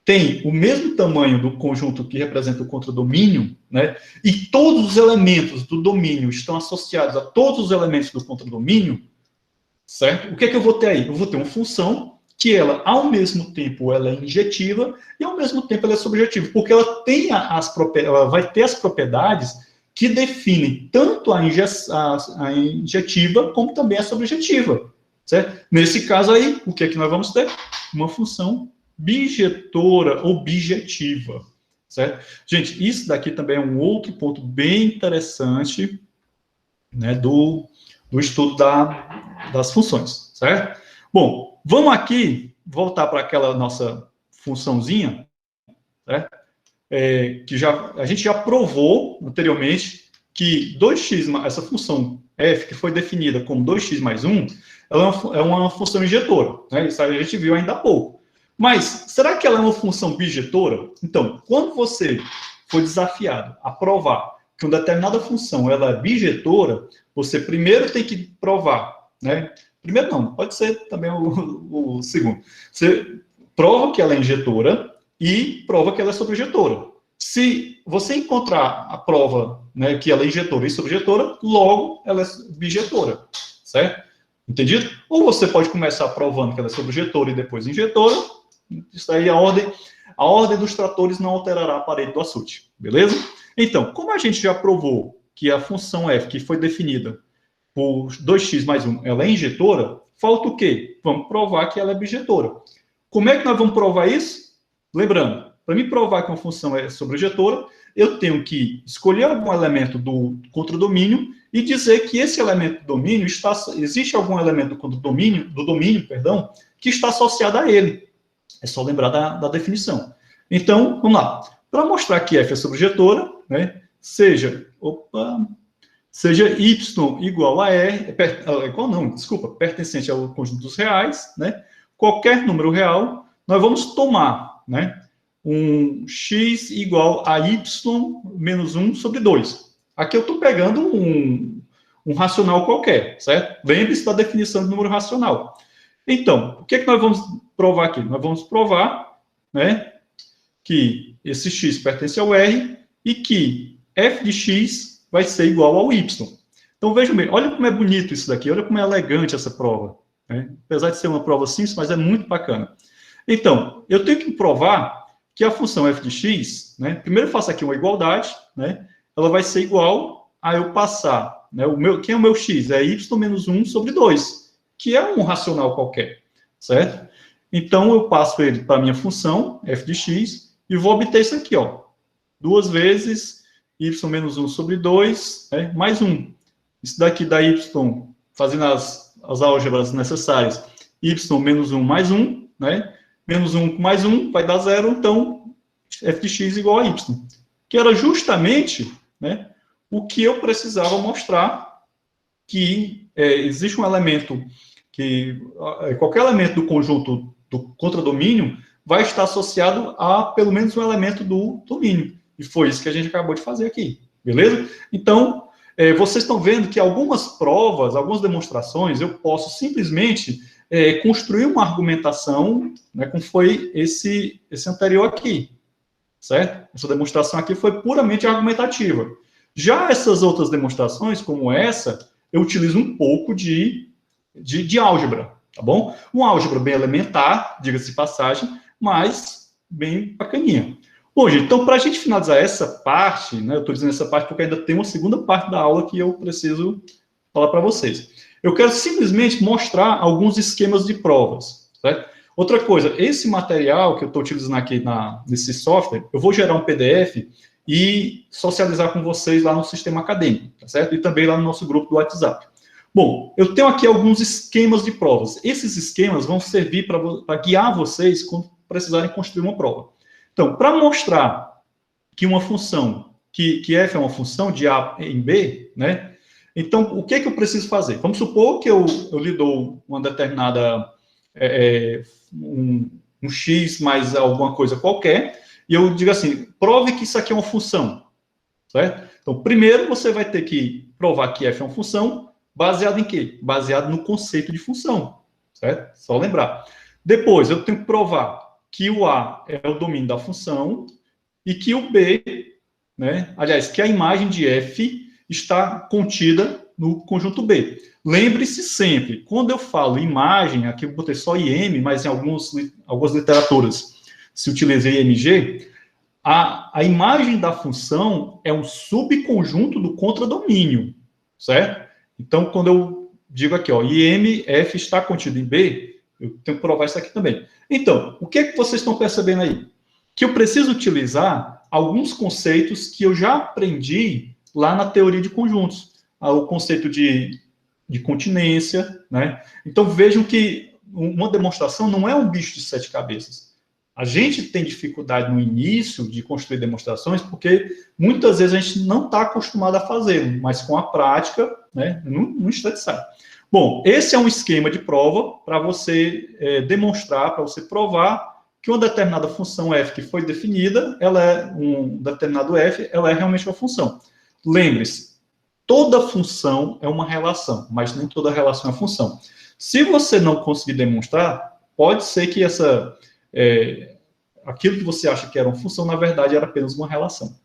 tem o mesmo tamanho do conjunto que representa o contradomínio, né, e todos os elementos do domínio estão associados a todos os elementos do contradomínio, certo? O que é que eu vou ter aí? Eu vou ter uma função que ela, ao mesmo tempo, ela é injetiva e, ao mesmo tempo, ela é subjetiva, porque ela vai ter as propriedades que define tanto a injetiva como também a subjetiva, certo? Nesse caso aí, o que é que nós vamos ter? Uma função bijetora ou bijetiva, certo? Gente, isso daqui também é um outro ponto bem interessante, né, do estudo das funções, certo? Bom, vamos aqui voltar para aquela nossa funçãozinha, certo? Que a gente já provou anteriormente que 2x, essa função f, que foi definida como 2x mais 1, ela é uma função injetora, né? Isso a gente viu ainda há pouco. Mas, será que ela é uma função bijetora? Então, quando você for desafiado a provar que uma determinada função ela é bijetora, você primeiro tem que provar, né? Primeiro não, pode ser também o segundo. Você prova que ela é injetora e prova que ela é sobrejetora. Se você encontrar a prova, né, que ela é injetora e sobrejetora, logo ela é bijetora, certo? Entendido? Ou você pode começar provando que ela é sobrejetora e depois injetora. Isso aí, a ordem dos tratores não alterará a parede do açude, beleza? Então, como a gente já provou que a função f, que foi definida por 2x mais 1, ela é injetora, falta o quê? Vamos provar que ela é bijetora. Como é que nós vamos provar isso? Lembrando, para me provar que uma função é sobrejetora, eu tenho que escolher algum elemento do contradomínio e dizer que esse elemento do domínio existe algum elemento do contradomínio, perdão, que está associado a ele. É só lembrar da definição. Então, vamos lá. Para mostrar que f é sobrejetora, né, seja y igual a r, pertencente ao conjunto dos reais, né, qualquer número real, nós vamos tomar, né, um x igual a y menos 1 sobre 2. Aqui eu estou pegando um racional qualquer, certo? Lembre-se da definição de número racional. Então, o que é que nós vamos provar aqui? Nós vamos provar, né, que esse x pertence ao r e que f de x vai ser igual ao y. Então, vejam bem, olha como é bonito isso daqui, olha como é elegante essa prova, né? Apesar de ser uma prova simples, mas é muito bacana. Então, eu tenho que provar que a função f de x, né, primeiro eu faço aqui uma igualdade, né, ela vai ser igual a eu passar, né, quem é o meu x? É y menos 1 sobre 2, que é um racional qualquer, certo? Então, eu passo ele para a minha função, f de x, e vou obter isso aqui, ó. 2 vezes y menos 1 sobre 2, né, mais 1. Isso daqui dá y, fazendo as álgebras necessárias, y menos 1 mais 1, né? Menos 1 mais 1 vai dar 0, então f de x igual a y. Que era justamente, né, o que eu precisava mostrar, que existe um elemento que qualquer elemento do conjunto do contradomínio vai estar associado a pelo menos um elemento do domínio. E foi isso que a gente acabou de fazer aqui, beleza? Então, vocês estão vendo que algumas provas, algumas demonstrações, eu posso simplesmente construir uma argumentação, né, como foi esse anterior aqui, certo? Essa demonstração aqui foi puramente argumentativa. Já essas outras demonstrações, como essa, eu utilizo um pouco de álgebra, tá bom? Uma álgebra bem elementar, diga-se de passagem, mas bem bacaninha. Bom, gente, então, para a gente finalizar essa parte, né, eu estou dizendo essa parte porque ainda tem uma segunda parte da aula que eu preciso falar para vocês. Eu quero simplesmente mostrar alguns esquemas de provas, certo? Outra coisa, esse material que eu estou utilizando aqui nesse software, eu vou gerar um PDF e socializar com vocês lá no sistema acadêmico, tá certo? E também lá no nosso grupo do WhatsApp. Bom, eu tenho aqui alguns esquemas de provas. Esses esquemas vão servir para guiar vocês quando precisarem construir uma prova. Então, para mostrar que uma função, que f é uma função de a em b, né? Então, o que é que eu preciso fazer? Vamos supor que eu lhe dou uma determinada, um x mais alguma coisa qualquer, e eu digo assim, prove que isso aqui é uma função, certo? Então, primeiro você vai ter que provar que f é uma função, baseado em quê? Baseado no conceito de função, certo? Só lembrar. Depois, eu tenho que provar que o A é o domínio da função e que o B, né, aliás, que a imagem de F está contida no conjunto B. Lembre-se sempre, quando eu falo imagem, aqui eu botei só IM, mas em algumas literaturas se utiliza IMG, a imagem da função é um subconjunto do contradomínio, certo? Então, quando eu digo aqui, ó, IM, F está contido em B, eu tenho que provar isso aqui também. Então, o que é que vocês estão percebendo aí? Que eu preciso utilizar alguns conceitos que eu já aprendi lá na teoria de conjuntos. O conceito de continência, né? Então, vejam que uma demonstração não é um bicho de 7 cabeças. A gente tem dificuldade no início de construir demonstrações porque muitas vezes a gente não está acostumado a fazê-lo, mas com a prática né? Num instante sai. Bom, esse é um esquema de prova para você demonstrar, para você provar que uma determinada função f que foi definida, ela é um determinado f, ela é realmente uma função. Lembre-se, toda função é uma relação, mas nem toda relação é função. Se você não conseguir demonstrar, pode ser que aquilo que você acha que era uma função, na verdade, era apenas uma relação.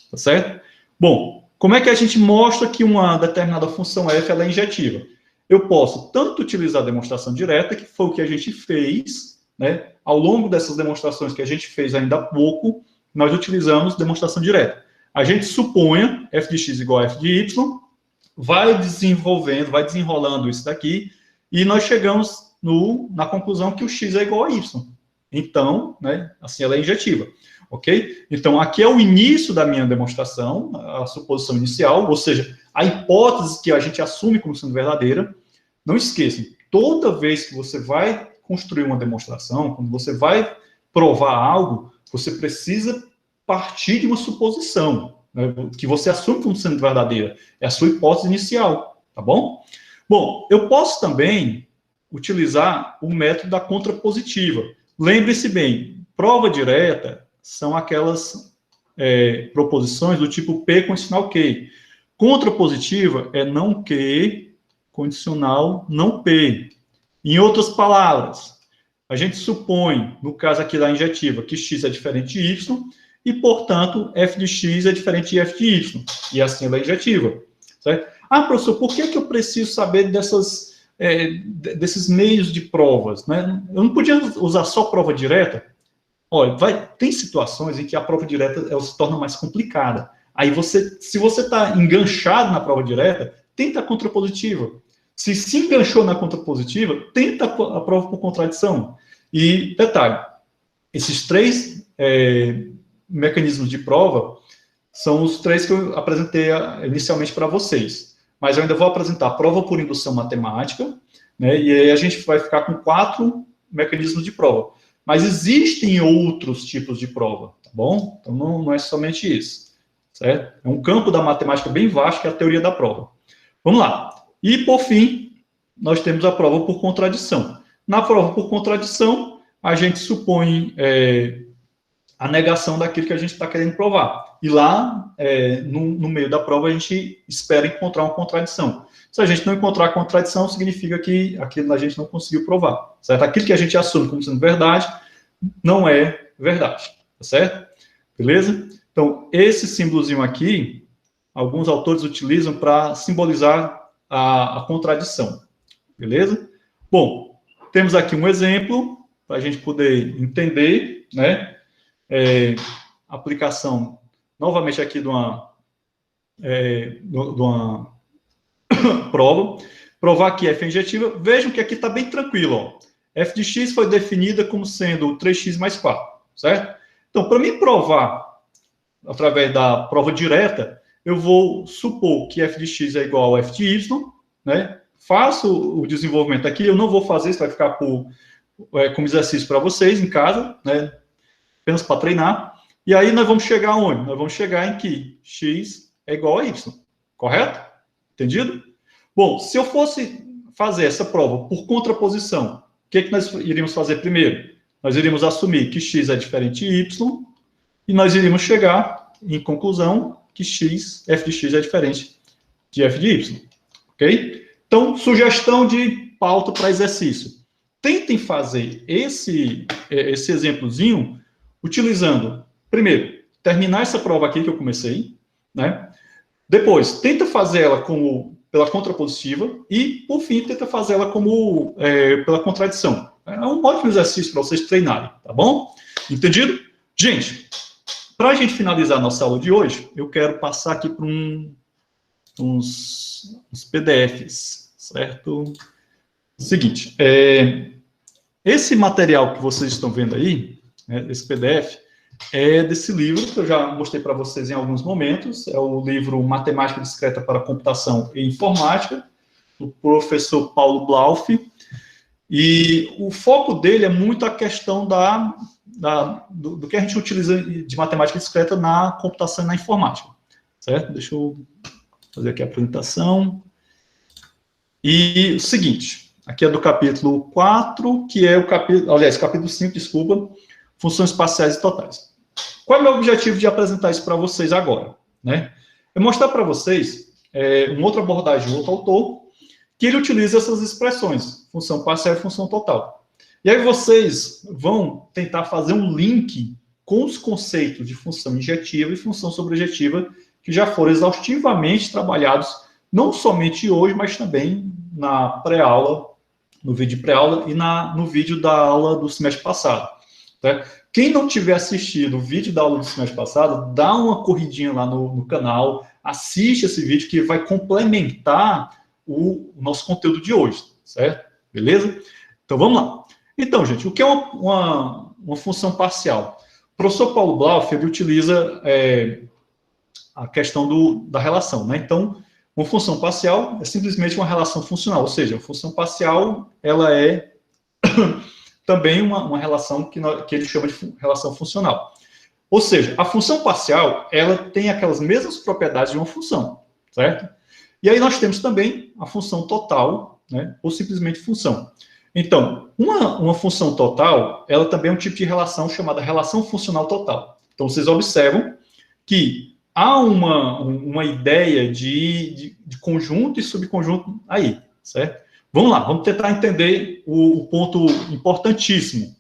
Tá certo? Bom, como é que a gente mostra que uma determinada função f ela é injetiva? Eu posso tanto utilizar a demonstração direta, que foi o que a gente fez, né? Ao longo dessas demonstrações que a gente fez ainda há pouco, nós utilizamos demonstração direta. A gente suponha f de x igual a f de y, vai desenvolvendo, vai desenrolando isso daqui, e nós chegamos na conclusão que o x é igual a y. Então, né, assim ela é injetiva. Ok? Então, aqui é o início da minha demonstração, a suposição inicial, ou seja, a hipótese que a gente assume como sendo verdadeira. Não esqueçam, toda vez que você vai construir uma demonstração, quando você vai provar algo, você precisa partir de uma suposição, né, que você assume como sendo verdadeira. É a sua hipótese inicial, tá bom? Bom, eu posso também utilizar o método da contrapositiva. Lembre-se bem, prova direta são aquelas proposições do tipo P condicional Q. Contrapositiva é não Q condicional não P. Em outras palavras, a gente supõe, no caso aqui da injetiva, que x é diferente de y, e, portanto, f de x é diferente de f de y. E assim ela é injetiva. Certo? Ah, professor, por que eu preciso saber desses meios de provas? Né? Eu não podia usar só prova direta? Olha, tem situações em que a prova direta ela se torna mais complicada. Aí se você está enganchado na prova direta, tenta a contrapositiva. Se enganchou na contrapositiva, tenta a prova por contradição. E, detalhe, esses três mecanismos de prova são os três que eu apresentei inicialmente para vocês. Mas eu ainda vou apresentar a prova por indução matemática, né, e aí a gente vai ficar com 4 mecanismos de prova. Mas existem outros tipos de prova, tá bom? Então, não é somente isso, certo? É um campo da matemática bem vasto, que é a teoria da prova. Vamos lá. E, por fim, nós temos a prova por contradição. Na prova por contradição, a gente supõe a negação daquilo que a gente está querendo provar. E lá, no meio da prova, a gente espera encontrar uma contradição. Se a gente não encontrar a contradição, significa que aquilo a gente não conseguiu provar, certo? Aquilo que a gente assume como sendo verdade, não é verdade, tá certo? Beleza? Então, esse símbolozinho aqui, alguns autores utilizam para simbolizar a contradição, beleza? Bom, temos aqui um exemplo, para a gente poder entender, né? Aplicação, novamente aqui de uma prova, provar que f é injetiva. Vejam que aqui está bem tranquilo, ó. F de x foi definida como sendo 3x mais 4, certo? Então, para mim provar, através da prova direta, eu vou supor que f de x é igual a f de y, né? Faço o desenvolvimento aqui, eu não vou fazer, isso vai ficar como exercício para vocês em casa, né? Apenas para treinar. E aí nós vamos chegar aonde? Nós vamos chegar em que x é igual a y, correto? Entendido? Bom, se eu fosse fazer essa prova por contraposição, o que nós iríamos fazer primeiro? Nós iríamos assumir que x é diferente de y, e nós iríamos chegar em conclusão que f de x é diferente de f de y. Ok? Então, sugestão de pauta para exercício. Tentem fazer esse exemplozinho utilizando, primeiro, terminar essa prova aqui que eu comecei, né? Depois, tenta fazer ela pela contrapositiva e, por fim, tenta fazer ela pela contradição. É um ótimo exercício para vocês treinarem, tá bom? Entendido? Gente, para a gente finalizar a nossa aula de hoje, eu quero passar aqui para uns PDFs, certo? Seguinte, esse material que vocês estão vendo aí, esse PDF, é desse livro que eu já mostrei para vocês em alguns momentos. É o livro Matemática Discreta para Computação e Informática, do professor Paulo Blauf. E o foco dele é muito a questão do que a gente utiliza de matemática discreta na computação e na informática. Certo? Deixa eu fazer aqui a apresentação. E o seguinte, aqui é do capítulo 4, que é o capítulo, aliás, capítulo 5, desculpa, funções parciais e totais. Qual é o meu objetivo de apresentar isso para vocês agora? Né? É mostrar para vocês uma outra abordagem de outro autor, que ele utiliza essas expressões, função parcial e função total. E aí vocês vão tentar fazer um link com os conceitos de função injetiva e função sobrejetiva, que já foram exaustivamente trabalhados, não somente hoje, mas também na pré-aula, no vídeo pré-aula e no vídeo da aula do semestre passado. Tá? Quem não tiver assistido o vídeo da aula do semestre passado, dá uma corridinha lá no canal, assiste esse vídeo que vai complementar o nosso conteúdo de hoje, certo? Beleza? Então, vamos lá. Então, gente, o que é uma função parcial? O professor Paulo Blauf, ele utiliza a questão da relação, né? Então, uma função parcial é simplesmente uma relação funcional, ou seja, a função parcial, ela é também uma relação que ele chama de relação funcional. Ou seja, a função parcial, ela tem aquelas mesmas propriedades de uma função, certo? E aí nós temos também a função total, né? Ou simplesmente função. Então, uma função total, ela também é um tipo de relação chamada relação funcional total. Então, vocês observam que há uma ideia de conjunto e subconjunto aí, certo? Vamos lá, vamos tentar entender o ponto importantíssimo.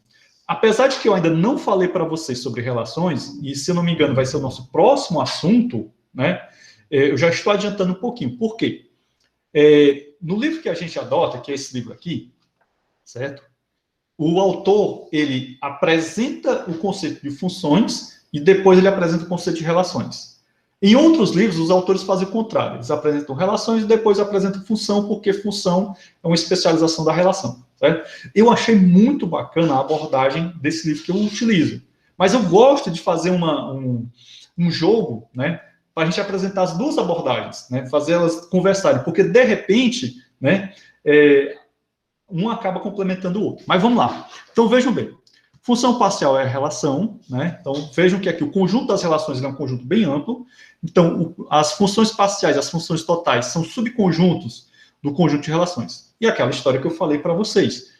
Apesar de que eu ainda não falei para vocês sobre relações, e se eu não me engano vai ser o nosso próximo assunto, né? Eu já estou adiantando um pouquinho. Por quê? No livro que a gente adota, que é esse livro aqui, certo? O autor, ele apresenta o conceito de funções e depois ele apresenta o conceito de relações. Em outros livros, os autores fazem o contrário. Eles apresentam relações e depois apresentam função, porque função é uma especialização da relação. Certo? Eu achei muito bacana a abordagem desse livro que eu utilizo. Mas eu gosto de fazer um jogo, né, para a gente apresentar as duas abordagens, né, fazer elas conversarem, porque, de repente, né, um acaba complementando o outro. Mas vamos lá. Então, vejam bem. Função parcial é a relação, né? Então, vejam que aqui o conjunto das relações é um conjunto bem amplo. Então, as funções parciais, as funções totais, são subconjuntos do conjunto de relações. E aquela história que eu falei para vocês.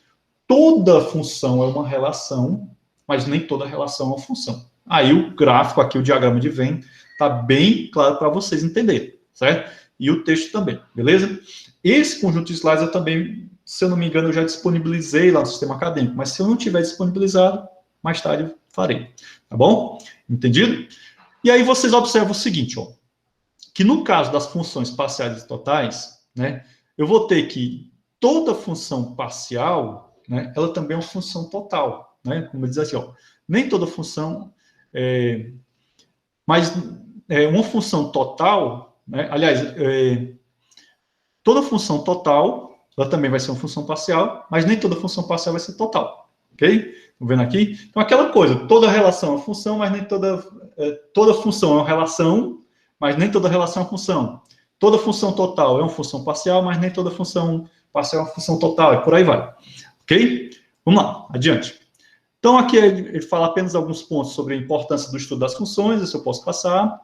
Toda função é uma relação, mas nem toda relação é uma função. Aí o gráfico aqui, o diagrama de Venn, está bem claro para vocês entenderem, certo? E o texto também, beleza? Esse conjunto de slides eu também, se eu não me engano, eu já disponibilizei lá no sistema acadêmico, mas se eu não tiver disponibilizado, mais tarde eu farei, tá bom? Entendido? E aí vocês observam o seguinte, ó, que no caso das funções parciais e totais, né, eu vou ter que toda função parcial, né, ela também é uma função total, né, como diz aqui, ó, nem toda função, mas uma função total, né, aliás, toda função total, ela também vai ser uma função parcial, mas nem toda função parcial vai ser total, ok? Estão vendo aqui? Então, aquela coisa, toda relação é uma função, mas nem toda função é uma relação, mas nem toda relação é uma função. Toda função total é uma função parcial, mas nem toda função parcial é uma função total, e por aí vai. Ok? Vamos lá, adiante. Então, aqui ele fala apenas alguns pontos sobre a importância do estudo das funções, isso eu posso passar.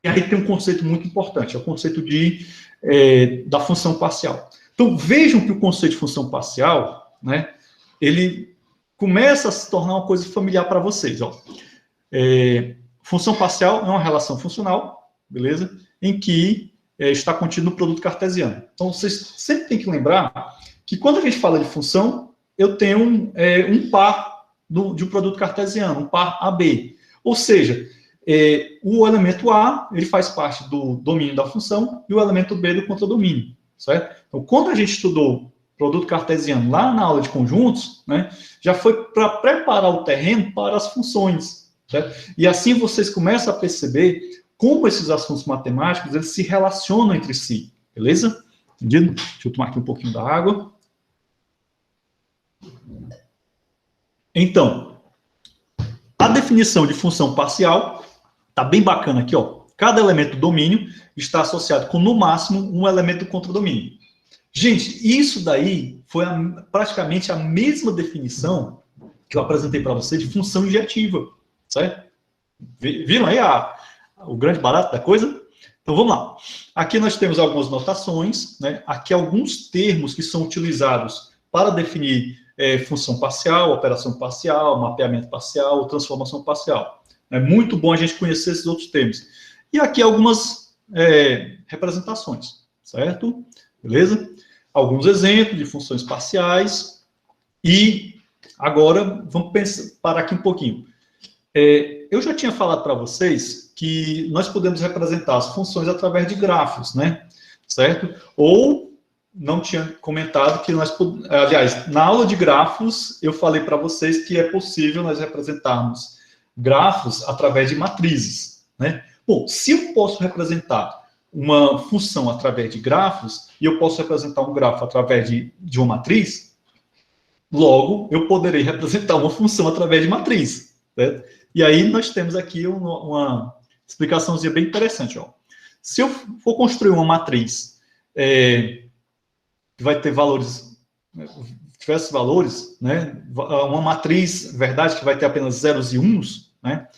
E aí tem um conceito muito importante, é o conceito da função parcial. Então, vejam que o conceito de função parcial, né, ele começa a se tornar uma coisa familiar para vocês. Ó. Função parcial é uma relação funcional, beleza? Em que está contido no produto cartesiano. Então, vocês sempre têm que lembrar que quando a gente fala de função, eu tenho um par de um produto cartesiano, um par AB. Ou seja, o elemento A, ele faz parte do domínio da função e o elemento B do contradomínio, certo? Então, quando a gente estudou produto cartesiano lá na aula de conjuntos, né, já foi para preparar o terreno para as funções, certo? E assim vocês começam a perceber como esses assuntos matemáticos, eles se relacionam entre si, beleza? Entendido? Deixa eu tomar aqui um pouquinho da água. Então, a definição de função parcial está bem bacana aqui, ó. Cada elemento do domínio está associado com, no máximo, um elemento do contradomínio. Gente, isso daí foi praticamente a mesma definição que eu apresentei para você de função injetiva, certo? Viram aí o grande barato da coisa? Então, vamos lá. Aqui nós temos algumas notações, né? Aqui alguns termos que são utilizados para definir função parcial, operação parcial, mapeamento parcial, transformação parcial. É muito bom a gente conhecer esses outros termos. E aqui algumas representações, certo? Beleza? Alguns exemplos de funções parciais. E agora, vamos parar aqui um pouquinho. Eu já tinha falado para vocês que nós podemos representar as funções através de grafos, né? Certo? Ou não tinha comentado que aliás, na aula de grafos, eu falei para vocês que é possível nós representarmos grafos através de matrizes, né? Bom, se eu posso representar uma função através de grafos, e eu posso representar um grafo através de uma matriz, logo, eu poderei representar uma função através de matriz, certo? E aí nós temos aqui uma explicaçãozinha bem interessante, ó. Se eu for construir uma matriz que vai ter valores, diversos valores, né? Uma matriz verdade que vai ter apenas zeros e uns, né?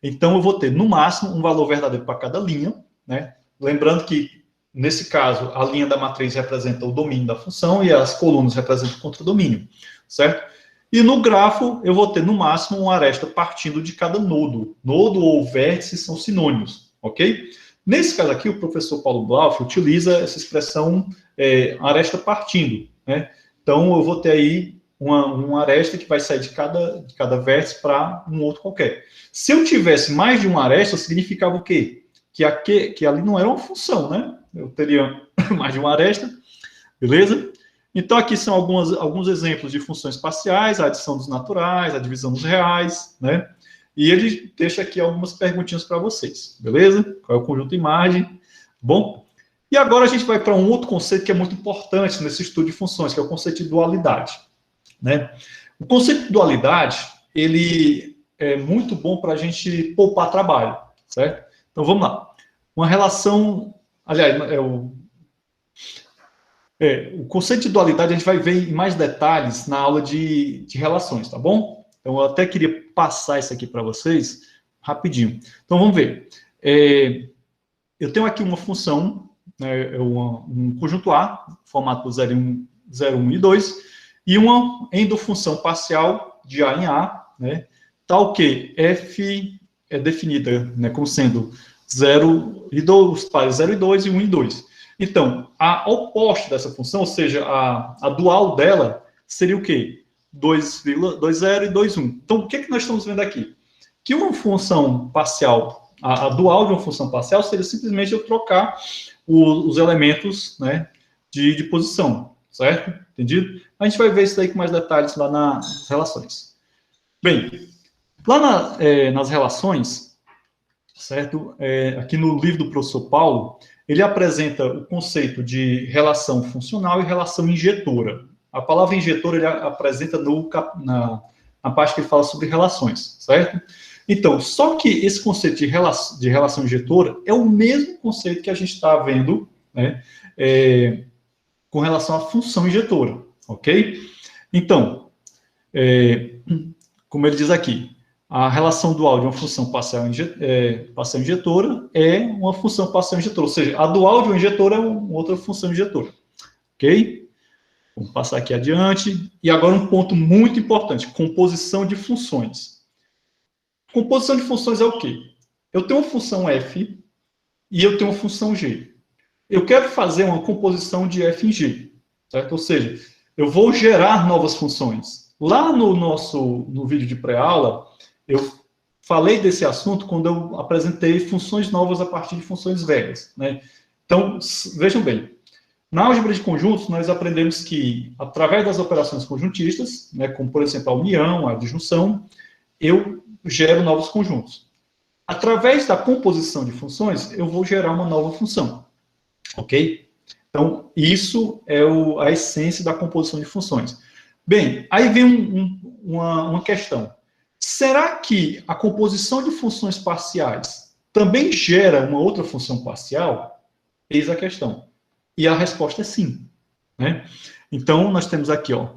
Então eu vou ter no máximo um valor verdadeiro para cada linha, né? Lembrando que nesse caso a linha da matriz representa o domínio da função e as colunas representam o contradomínio, certo? E no grafo eu vou ter no máximo uma aresta partindo de cada nodo. Nodo ou vértice são sinônimos, ok? Nesse caso aqui, o professor Paulo Blauf utiliza essa expressão aresta partindo, né? Então, eu vou ter aí uma aresta que vai sair de cada vértice para um outro qualquer. Se eu tivesse mais de uma aresta, significava o quê? Que ali não era uma função, né? Eu teria mais de uma aresta, beleza? Então, aqui são alguns exemplos de funções parciais, a adição dos naturais, a divisão dos reais, né? E ele deixa aqui algumas perguntinhas para vocês, beleza? Qual é o conjunto imagem? Bom, e agora a gente vai para um outro conceito que é muito importante nesse estudo de funções, que é o conceito de dualidade, né? O conceito de dualidade, ele é muito bom para a gente poupar trabalho, certo? Então, vamos lá. Uma relação, aliás, o conceito de dualidade a gente vai ver em mais detalhes na aula de relações, tá bom? Então, eu até queria passar isso aqui para vocês rapidinho. Então, vamos ver. Eu tenho aqui uma função, né, um conjunto A, formado por 0, 1 e 2, e uma endofunção parcial de A em A, né, tal que f é definida, né, como sendo 0 e 2, os pares 0 e 2 e 1 e 2. Então, a oposta dessa função, ou seja, a dual dela, seria o quê? 2,20 e 2,1. Então, o que nós estamos vendo aqui? Que uma função parcial, a dual de uma função parcial, seria simplesmente eu trocar os elementos, né, de posição, certo? Entendido? A gente vai ver isso daí com mais detalhes lá nas relações. Bem, lá nas relações, certo? Aqui no livro do professor Paulo, ele apresenta o conceito de relação funcional e relação injetora. A palavra injetora ele apresenta na parte que ele fala sobre relações, certo? Então, só que esse conceito de relação injetora é o mesmo conceito que a gente está vendo, né, com relação à função injetora, ok? Então, como ele diz aqui, a relação dual de uma função parcial injetora é uma função parcial injetora, ou seja, a dual de uma injetora é uma outra função injetora, ok? Vamos passar aqui adiante. E agora um ponto muito importante, composição de funções. Composição de funções é o quê? Eu tenho uma função f e eu tenho uma função g. Eu quero fazer uma composição de f em g, certo? Ou seja, eu vou gerar novas funções. Lá no vídeo de pré-aula, eu falei desse assunto quando eu apresentei funções novas a partir de funções velhas, né? Então, vejam bem, na álgebra de conjuntos, nós aprendemos que, através das operações conjuntistas, né, como, por exemplo, a união, a disjunção, eu gero novos conjuntos. Através da composição de funções, eu vou gerar uma nova função, ok? Então, isso é a essência da composição de funções. Bem, aí vem uma questão. Será que a composição de funções parciais também gera uma outra função parcial? Eis a questão. E a resposta é sim, né? Então, nós temos aqui, ó,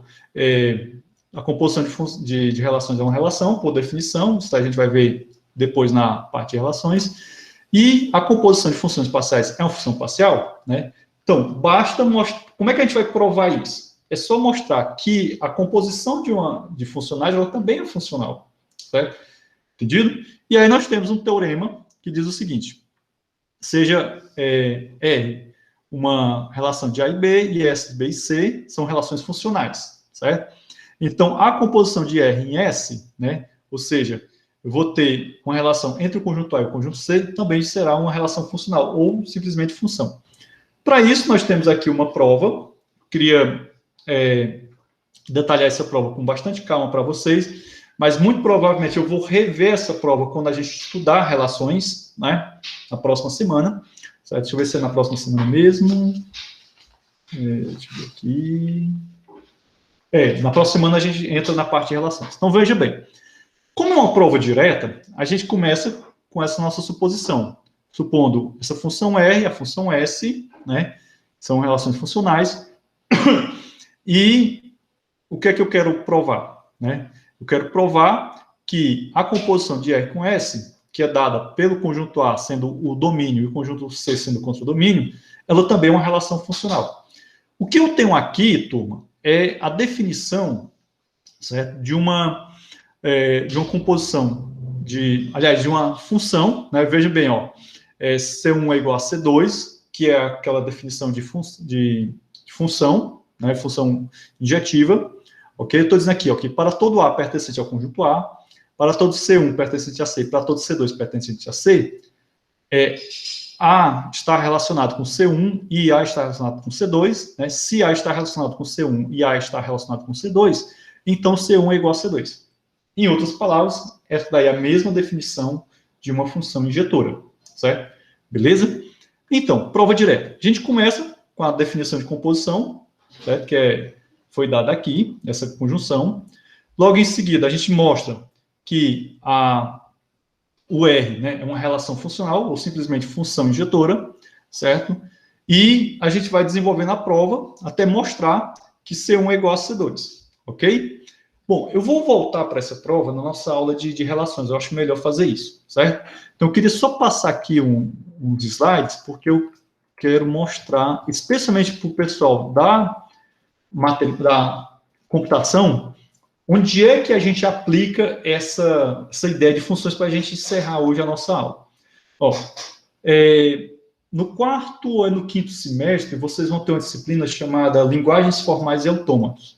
a composição de relações é uma relação, por definição, isso a gente vai ver depois na parte de relações, E a composição de funções parciais é uma função parcial, né? Então, basta mostrar... Como é que a gente vai provar isso? É só mostrar que a composição de funcionais ela também é funcional, certo? Entendido? E aí nós temos um teorema que diz o seguinte: seja R uma relação de A e B, e S, B e C são relações funcionais, certo? Então, a composição de R em S, né, ou seja, eu vou ter uma relação entre o conjunto A e o conjunto C, também será uma relação funcional, ou simplesmente função. Para isso, nós temos aqui uma prova. Queria detalhar essa prova com bastante calma para vocês, mas muito provavelmente eu vou rever essa prova quando a gente estudar relações, né, na próxima semana. Certo? Deixa eu ver se é na próxima semana mesmo. Deixa eu ver aqui. Na próxima semana a gente entra na parte de relações. Então, veja bem. Como é uma prova direta, a gente começa com essa nossa suposição. Supondo essa função R, a função S, né, são relações funcionais. E o que é que eu quero provar? Né? Eu quero provar que a composição de R com S, que é dada pelo conjunto A sendo o domínio e o conjunto C sendo o contradomínio, ela também é uma relação funcional. O que eu tenho aqui, turma, é a definição, certo, de uma composição, de uma função, né? Veja bem, ó, C1 é igual a C2, que é aquela definição de função, né? Função injetiva, ok? Eu estou dizendo aqui, ó, que para todo A pertencente ao conjunto A, para todo C1 pertencente a C, para todo C2 pertencente a C, A está relacionado com C1 e A está relacionado com C2, né? Se A está relacionado com C1 e A está relacionado com C2, então C1 é igual a C2. Em outras palavras, essa daí é a mesma definição de uma função injetora, certo? Beleza? Então, prova direta. A gente começa com a definição de composição, certo? Que foi dada aqui, essa conjunção. Logo em seguida, a gente mostra que o R, né, é uma relação funcional, ou simplesmente função injetora, certo? E a gente vai desenvolvendo a prova até mostrar que C1 é igual a C2, ok? Bom, eu vou voltar para essa prova na nossa aula de relações, eu acho melhor fazer isso, certo? Então, eu queria só passar aqui uns slides, porque eu quero mostrar, especialmente para o pessoal da computação, onde é que a gente aplica essa ideia de funções para a gente encerrar hoje a nossa aula. Ó, no quarto ou no quinto semestre, vocês vão ter uma disciplina chamada Linguagens Formais e Autômatos.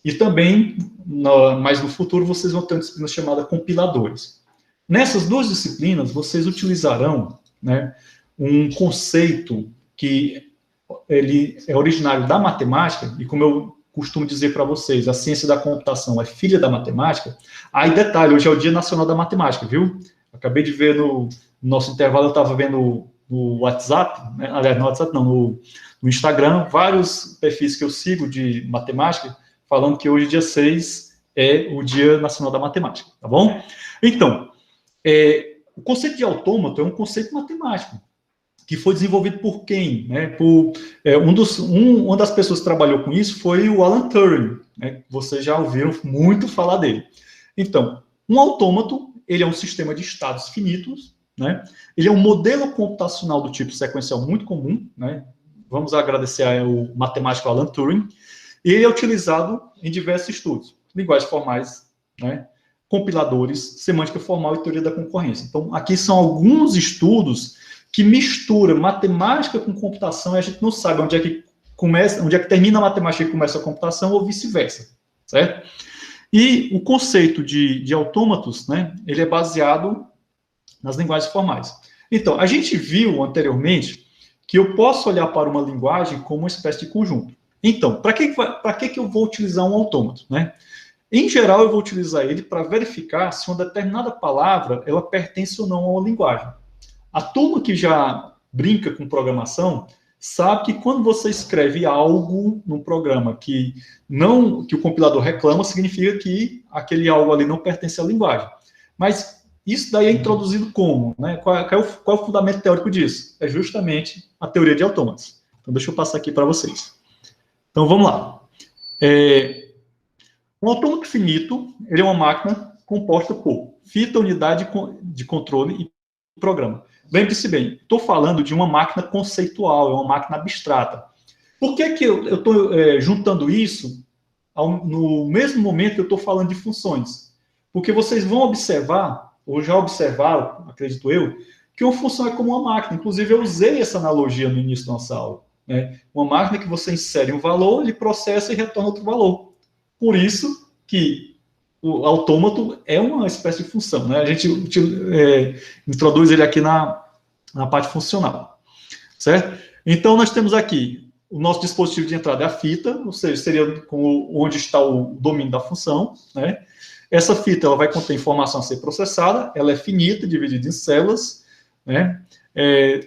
E também, mais no futuro, vocês vão ter uma disciplina chamada Compiladores. Nessas duas disciplinas, vocês utilizarão, né, um conceito que ele é originário da matemática, e como eu costumo dizer para vocês, a ciência da computação é filha da matemática. Aí, detalhe, hoje é o Dia Nacional da Matemática, viu? Acabei de ver no nosso intervalo, eu estava vendo no WhatsApp, né? Aliás, no WhatsApp não, no Instagram, vários perfis que eu sigo de matemática, falando que hoje, dia 6, é o Dia Nacional da Matemática, tá bom? Então, o conceito de autômato é um conceito matemático, que foi desenvolvido por quem? Né? Uma das pessoas que trabalhou com isso foi o Alan Turing, né? Vocês já ouviram muito falar dele. Então, um autômato, ele é um sistema de estados finitos, né? Ele é um modelo computacional do tipo sequencial muito comum, né? Vamos agradecer ao matemático Alan Turing. E ele é utilizado em diversos estudos, linguagens formais, né? Compiladores, semântica formal e teoria da concorrência. Então, aqui são alguns estudos que mistura matemática com computação e a gente não sabe onde é que começa, onde é que termina a matemática e começa a computação ou vice-versa, certo? E o conceito de autômatos, né, ele é baseado nas linguagens formais. Então, a gente viu anteriormente que eu posso olhar para uma linguagem como uma espécie de conjunto. Então, para que eu vou utilizar um autômato, né? Em geral, eu vou utilizar ele para verificar se uma determinada palavra ela pertence ou não a uma linguagem. A turma que já brinca com programação sabe que quando você escreve algo num programa que o compilador reclama, significa que aquele algo ali não pertence à linguagem. Mas isso daí é introduzido como? Né? Qual é o fundamento teórico disso? É justamente a teoria de autômatos. Então, deixa eu passar aqui para vocês. Então, vamos lá. Um autômato finito, ele é uma máquina composta por fita, unidade de controle e programa. lembre-se bem, estou falando de uma máquina conceitual, é uma máquina abstrata. Por que eu estou juntando isso no mesmo momento que eu estou falando de funções? Porque vocês vão observar, ou já observaram, acredito eu, que uma função é como uma máquina. Inclusive, eu usei essa analogia no início da nossa aula. Né? Uma máquina que você insere um valor, ele processa e retorna outro valor. Por isso que o autômato é uma espécie de função. Né? A gente introduz ele aqui na parte funcional. Certo? Então, nós temos aqui o nosso dispositivo de entrada é a fita, ou seja, seria onde está o domínio da função. Né? Essa fita ela vai conter informação a ser processada, ela é finita, dividida em células, né?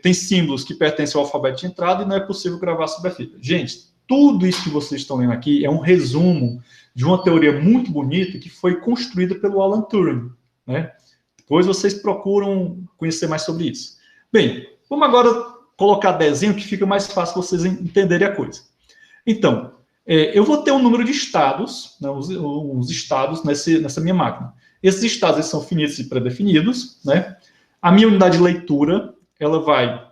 Tem símbolos que pertencem ao alfabeto de entrada e não é possível gravar sobre a fita. Gente, tudo isso que vocês estão lendo aqui é um resumo de uma teoria muito bonita que foi construída pelo Alan Turing. Né? Depois vocês procuram conhecer mais sobre isso. Bem, vamos agora colocar desenho que fica mais fácil vocês entenderem a coisa. Então, eu vou ter um número de estados, né, os estados nessa minha máquina. Esses estados eles são finitos e pré-definidos. Né? A minha unidade de leitura ela vai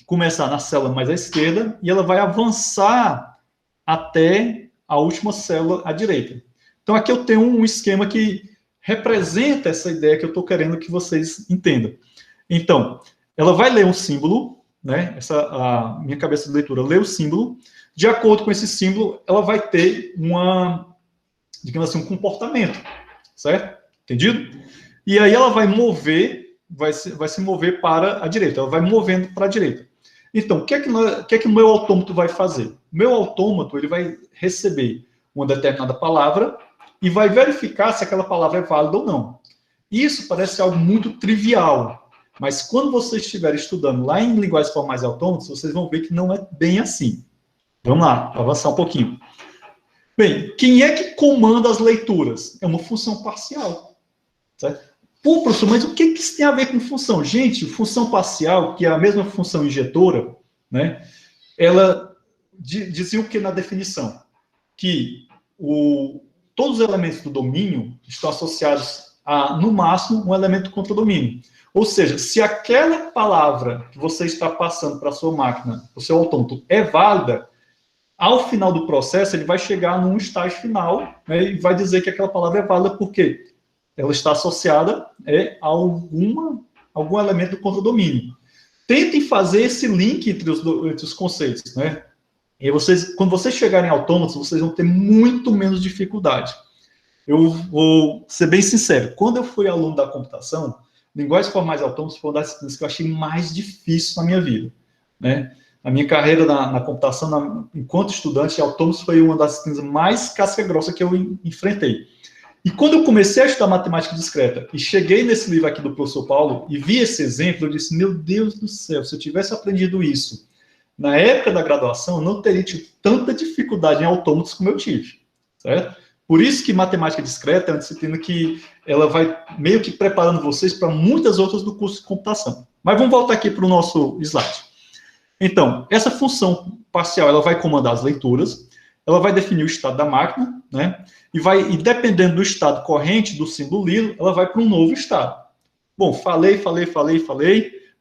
começar na célula mais à esquerda e ela vai avançar até a última célula à direita. Então, aqui eu tenho um esquema que representa essa ideia que eu estou querendo que vocês entendam. Então, ela vai ler um símbolo, né? A minha cabeça de leitura lê o símbolo. De acordo com esse símbolo, ela vai ter digamos assim, um comportamento, certo? Entendido? E aí ela vai se mover para a direita, ela vai movendo para a direita. Então, o que é que o meu autômato vai fazer? O meu autômato ele vai receber uma determinada palavra e vai verificar se aquela palavra é válida ou não. Isso parece algo muito trivial, mas quando vocês estiverem estudando lá em linguagens formais e autômatos, vocês vão ver que não é bem assim. Vamos lá, avançar um pouquinho. Bem, quem é que comanda as leituras? É uma função parcial, certo? Pô, professor, mas o que isso tem a ver com função? Gente, função parcial, que é a mesma função injetora, né? Ela dizia o que na definição? Que todos os elementos do domínio estão associados a, no máximo, um elemento contra domínio. Ou seja, se aquela palavra que você está passando para a sua máquina, para o seu autômato, é válida, ao final do processo, ele vai chegar num estágio final, né, e vai dizer que aquela palavra é válida porque ela está associada a algum elemento do contra-domínio. Tentem fazer esse link entre os conceitos, né? E quando vocês chegarem em autômatos, vocês vão ter muito menos dificuldade. Eu vou ser bem sincero, quando eu fui aluno da computação, linguagens formais e autômatos foi uma das disciplinas que eu achei mais difícil na minha vida, né? A minha carreira na computação, enquanto estudante, autômatos foi uma das disciplinas mais casca-grossa que eu enfrentei. E quando eu comecei a estudar matemática discreta e cheguei nesse livro aqui do professor Paulo e vi esse exemplo, eu disse, meu Deus do céu, se eu tivesse aprendido isso na época da graduação, eu não teria tido tanta dificuldade em autômatos como eu tive, certo? Por isso que matemática discreta é uma disciplina que ela vai meio que preparando vocês para muitas outras do curso de computação. Mas vamos voltar aqui para o nosso slide. Então, essa função parcial, ela vai comandar as leituras, ela vai definir o estado da máquina, né? E dependendo do estado corrente do símbolo lido, ela vai para um novo estado. Bom, falei,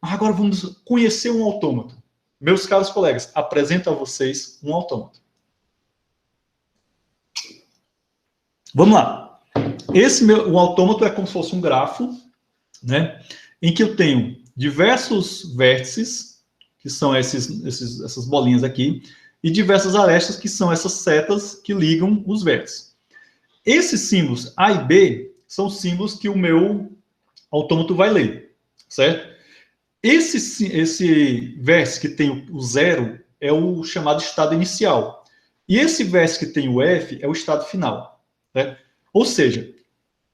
mas agora vamos conhecer um autômato. Meus caros colegas, apresento a vocês um autômato. Vamos lá. O autômato é como se fosse um grafo, né? Em que eu tenho diversos vértices, que são essas bolinhas aqui, e diversas arestas, que são essas setas que ligam os vértices. Esses símbolos A e B são símbolos que o meu autômato vai ler, certo? Esse vértice que tem o 0 é o chamado estado inicial. E esse vértice que tem o F é o estado final, certo? Ou seja,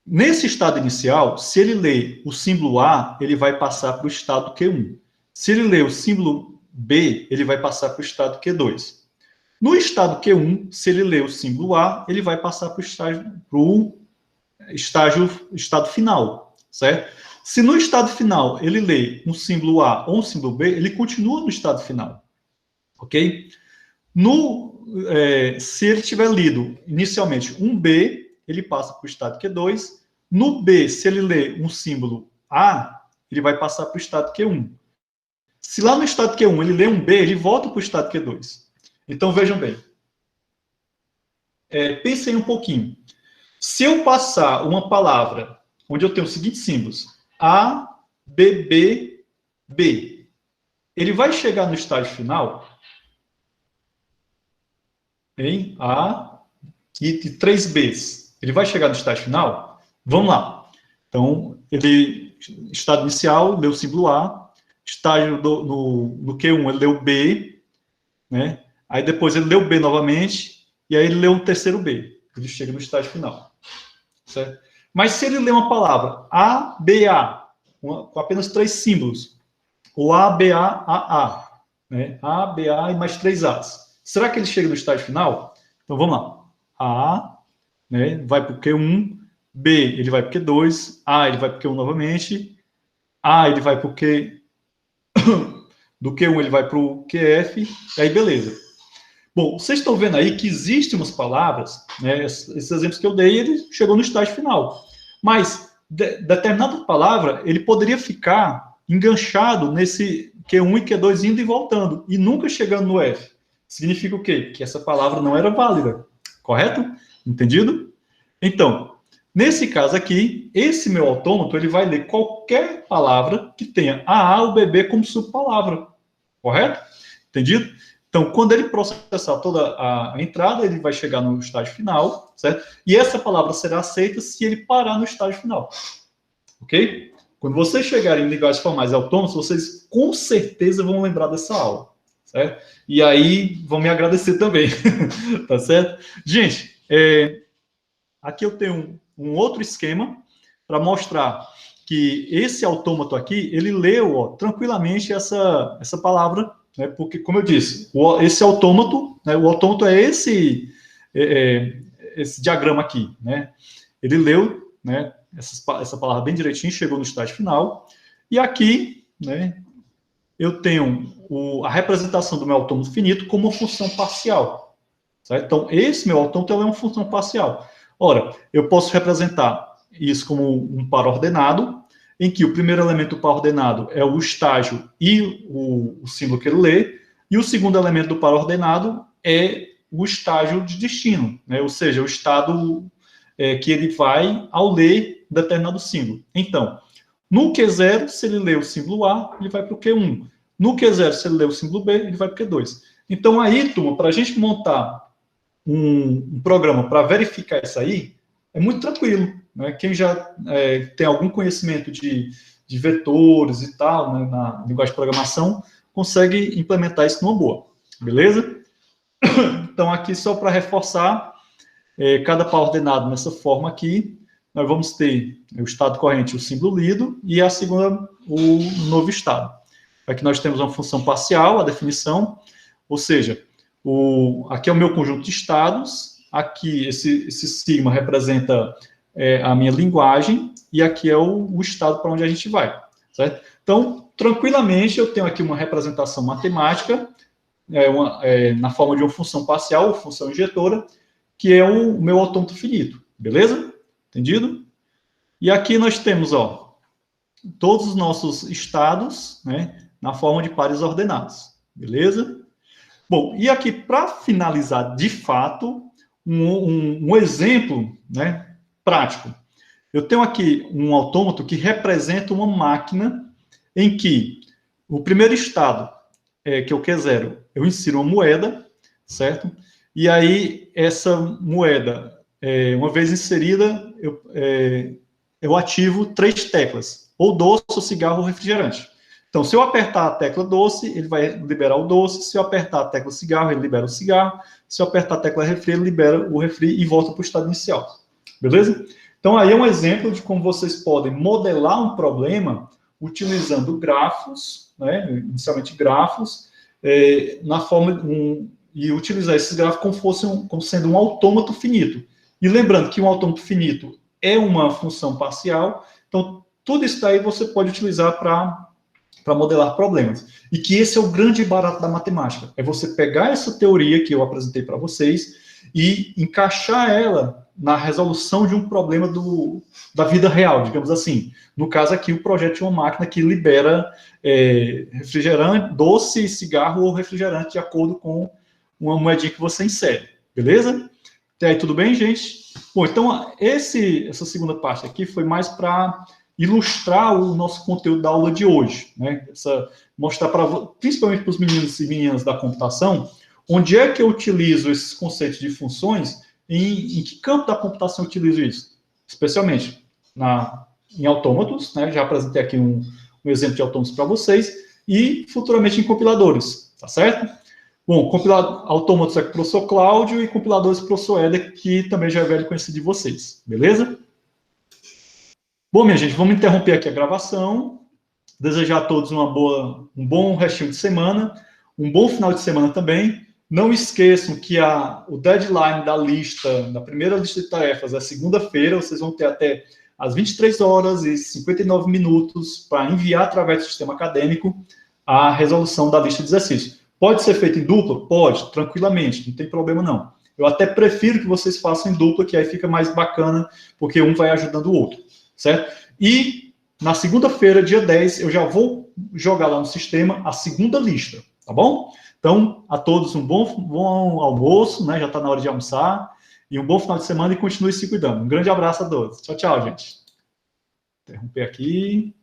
nesse estado inicial, se ele ler o símbolo A, ele vai passar para o estado Q1. Se ele ler o símbolo B, ele vai passar para o estado Q2. No estado Q1, se ele ler o símbolo A, ele vai passar para o estado final, certo? Se no estado final ele lê um símbolo A ou um símbolo B, ele continua no estado final, ok? Se ele tiver lido inicialmente um B, ele passa para o estado Q2. No B, se ele ler um símbolo A, ele vai passar para o estado Q1. Se lá no estado Q1 ele lê um B, ele volta para o estado Q2. Então, vejam bem. Pensem um pouquinho. Se eu passar uma palavra onde eu tenho os seguintes símbolos, A, B, B, B, ele vai chegar no estágio final em A e 3 Bs. Ele vai chegar no estágio final? Vamos lá. Então, estado inicial, leu o símbolo A, estágio no Q1, ele leu B, né? Aí depois ele leu B novamente, e aí ele leu um terceiro B. Ele chega no estágio final. Certo? Mas se ele lê uma palavra A, B, A, com apenas 3 símbolos, ou A, B, A, né? A, B, A e mais 3 As. Será que ele chega no estágio final? Então vamos lá. A, né, vai para o Q1, B, ele vai para o Q2, A, ele vai para o Q1 novamente, A, ele vai para o Q... do Q1 ele vai para o QF, e aí beleza. Bom, vocês estão vendo aí que existem umas palavras, né, esses exemplos que eu dei, ele chegou no estágio final. Mas, determinada palavra, ele poderia ficar enganchado nesse Q1 e Q2 indo e voltando, e nunca chegando no F. Significa o quê? Que essa palavra não era válida. Correto? Entendido? Então, nesse caso aqui, esse meu autômato, ele vai ler qualquer palavra que tenha a ou BB como subpalavra. Correto? Entendido? Então, quando ele processar toda a entrada, ele vai chegar no estágio final, certo? E essa palavra será aceita se ele parar no estágio final. Ok? Quando vocês chegarem em linguagens formais e autômatas, vocês com certeza vão lembrar dessa aula, certo? E aí vão me agradecer também, tá certo? Gente, aqui eu tenho um outro esquema para mostrar que esse autômato aqui, ele leu tranquilamente essa palavra, né, porque, como eu disse, esse autômato, né, o autômato é esse diagrama aqui, né? Ele leu, né, essa palavra bem direitinho, chegou no estágio final, e aqui, né, eu tenho a representação do meu autômato finito como uma função parcial, certo? Então, esse meu autômato é uma função parcial. Ora, eu posso representar isso como um par ordenado, em que o primeiro elemento do par ordenado é o estágio e o símbolo que ele lê, e o segundo elemento do par ordenado é o estágio de destino, né? Ou seja, o estado que ele vai ao ler determinado símbolo. Então, no Q0, se ele lê o símbolo A, ele vai para o Q1. No Q0, se ele lê o símbolo B, ele vai para o Q2. Então, aí, turma, para a gente montar um programa para verificar isso aí, é muito tranquilo, né? Quem já tem algum conhecimento de vetores e tal, né, na linguagem de programação, consegue implementar isso numa boa, beleza? Então, aqui só para reforçar, cada par ordenado nessa forma aqui, nós vamos ter o estado corrente, o símbolo lido, e a segunda, o novo estado. Aqui nós temos uma função parcial, a definição, ou seja, aqui é o meu conjunto de estados, aqui esse sigma representa a minha linguagem, e aqui é o estado para onde a gente vai, certo? Então, tranquilamente, eu tenho aqui uma representação matemática, na forma de uma função parcial, ou função injetora, que é o meu autômato finito, beleza? Entendido? E aqui nós temos, todos os nossos estados, né, na forma de pares ordenados, beleza? Bom, e aqui, para finalizar, de fato, um exemplo, né, prático. Eu tenho aqui um autômato que representa uma máquina em que o primeiro estado, que é o Q0, eu insiro uma moeda, certo? E aí, essa moeda, uma vez inserida, eu ativo 3 teclas, ou doce, ou cigarro, ou refrigerante. Então, se eu apertar a tecla doce, ele vai liberar o doce. Se eu apertar a tecla cigarro, ele libera o cigarro. Se eu apertar a tecla refri, ele libera o refri e volta para o estado inicial. Beleza? Então, aí é um exemplo de como vocês podem modelar um problema utilizando grafos, né, inicialmente grafos, na forma e utilizar esses grafos como sendo um autômato finito. E lembrando que um autômato finito é uma função parcial, então tudo isso daí você pode utilizar para modelar problemas. E que esse é o grande barato da matemática, é você pegar essa teoria que eu apresentei para vocês e encaixar ela na resolução de um problema da vida real, digamos assim. No caso aqui, o projeto de uma máquina que libera refrigerante, doce, cigarro ou refrigerante de acordo com uma moedinha que você insere, beleza? Até aí tudo bem, gente? Bom, então essa segunda parte aqui foi mais para ilustrar o nosso conteúdo da aula de hoje, né? Mostrar principalmente para os meninos e meninas da computação, onde é que eu utilizo esses conceitos de funções, em que campo da computação eu utilizo isso? Especialmente em autômatos, né? Já apresentei aqui um exemplo de autômatos para vocês, e futuramente em compiladores, tá certo? Bom, autômatos é com o professor Cláudio e compiladores com o professor Éder, que também já é velho conhecido de vocês, beleza? Bom, minha gente, vamos interromper aqui a gravação. Desejar a todos um bom restinho de semana, um bom final de semana também. Não esqueçam que o deadline da primeira lista de tarefas é segunda-feira. Vocês vão ter até às 23h59 para enviar através do sistema acadêmico a resolução da lista de exercícios. Pode ser feito em dupla? Pode, tranquilamente, não tem problema não. Eu até prefiro que vocês façam em dupla, que aí fica mais bacana, porque um vai ajudando o outro, certo? E na segunda-feira, dia 10, eu já vou jogar lá no sistema a segunda lista, tá bom? Então, a todos um bom almoço, né? Já está na hora de almoçar. E um bom final de semana e continue se cuidando. Um grande abraço a todos. Tchau, tchau, gente. Interromper aqui.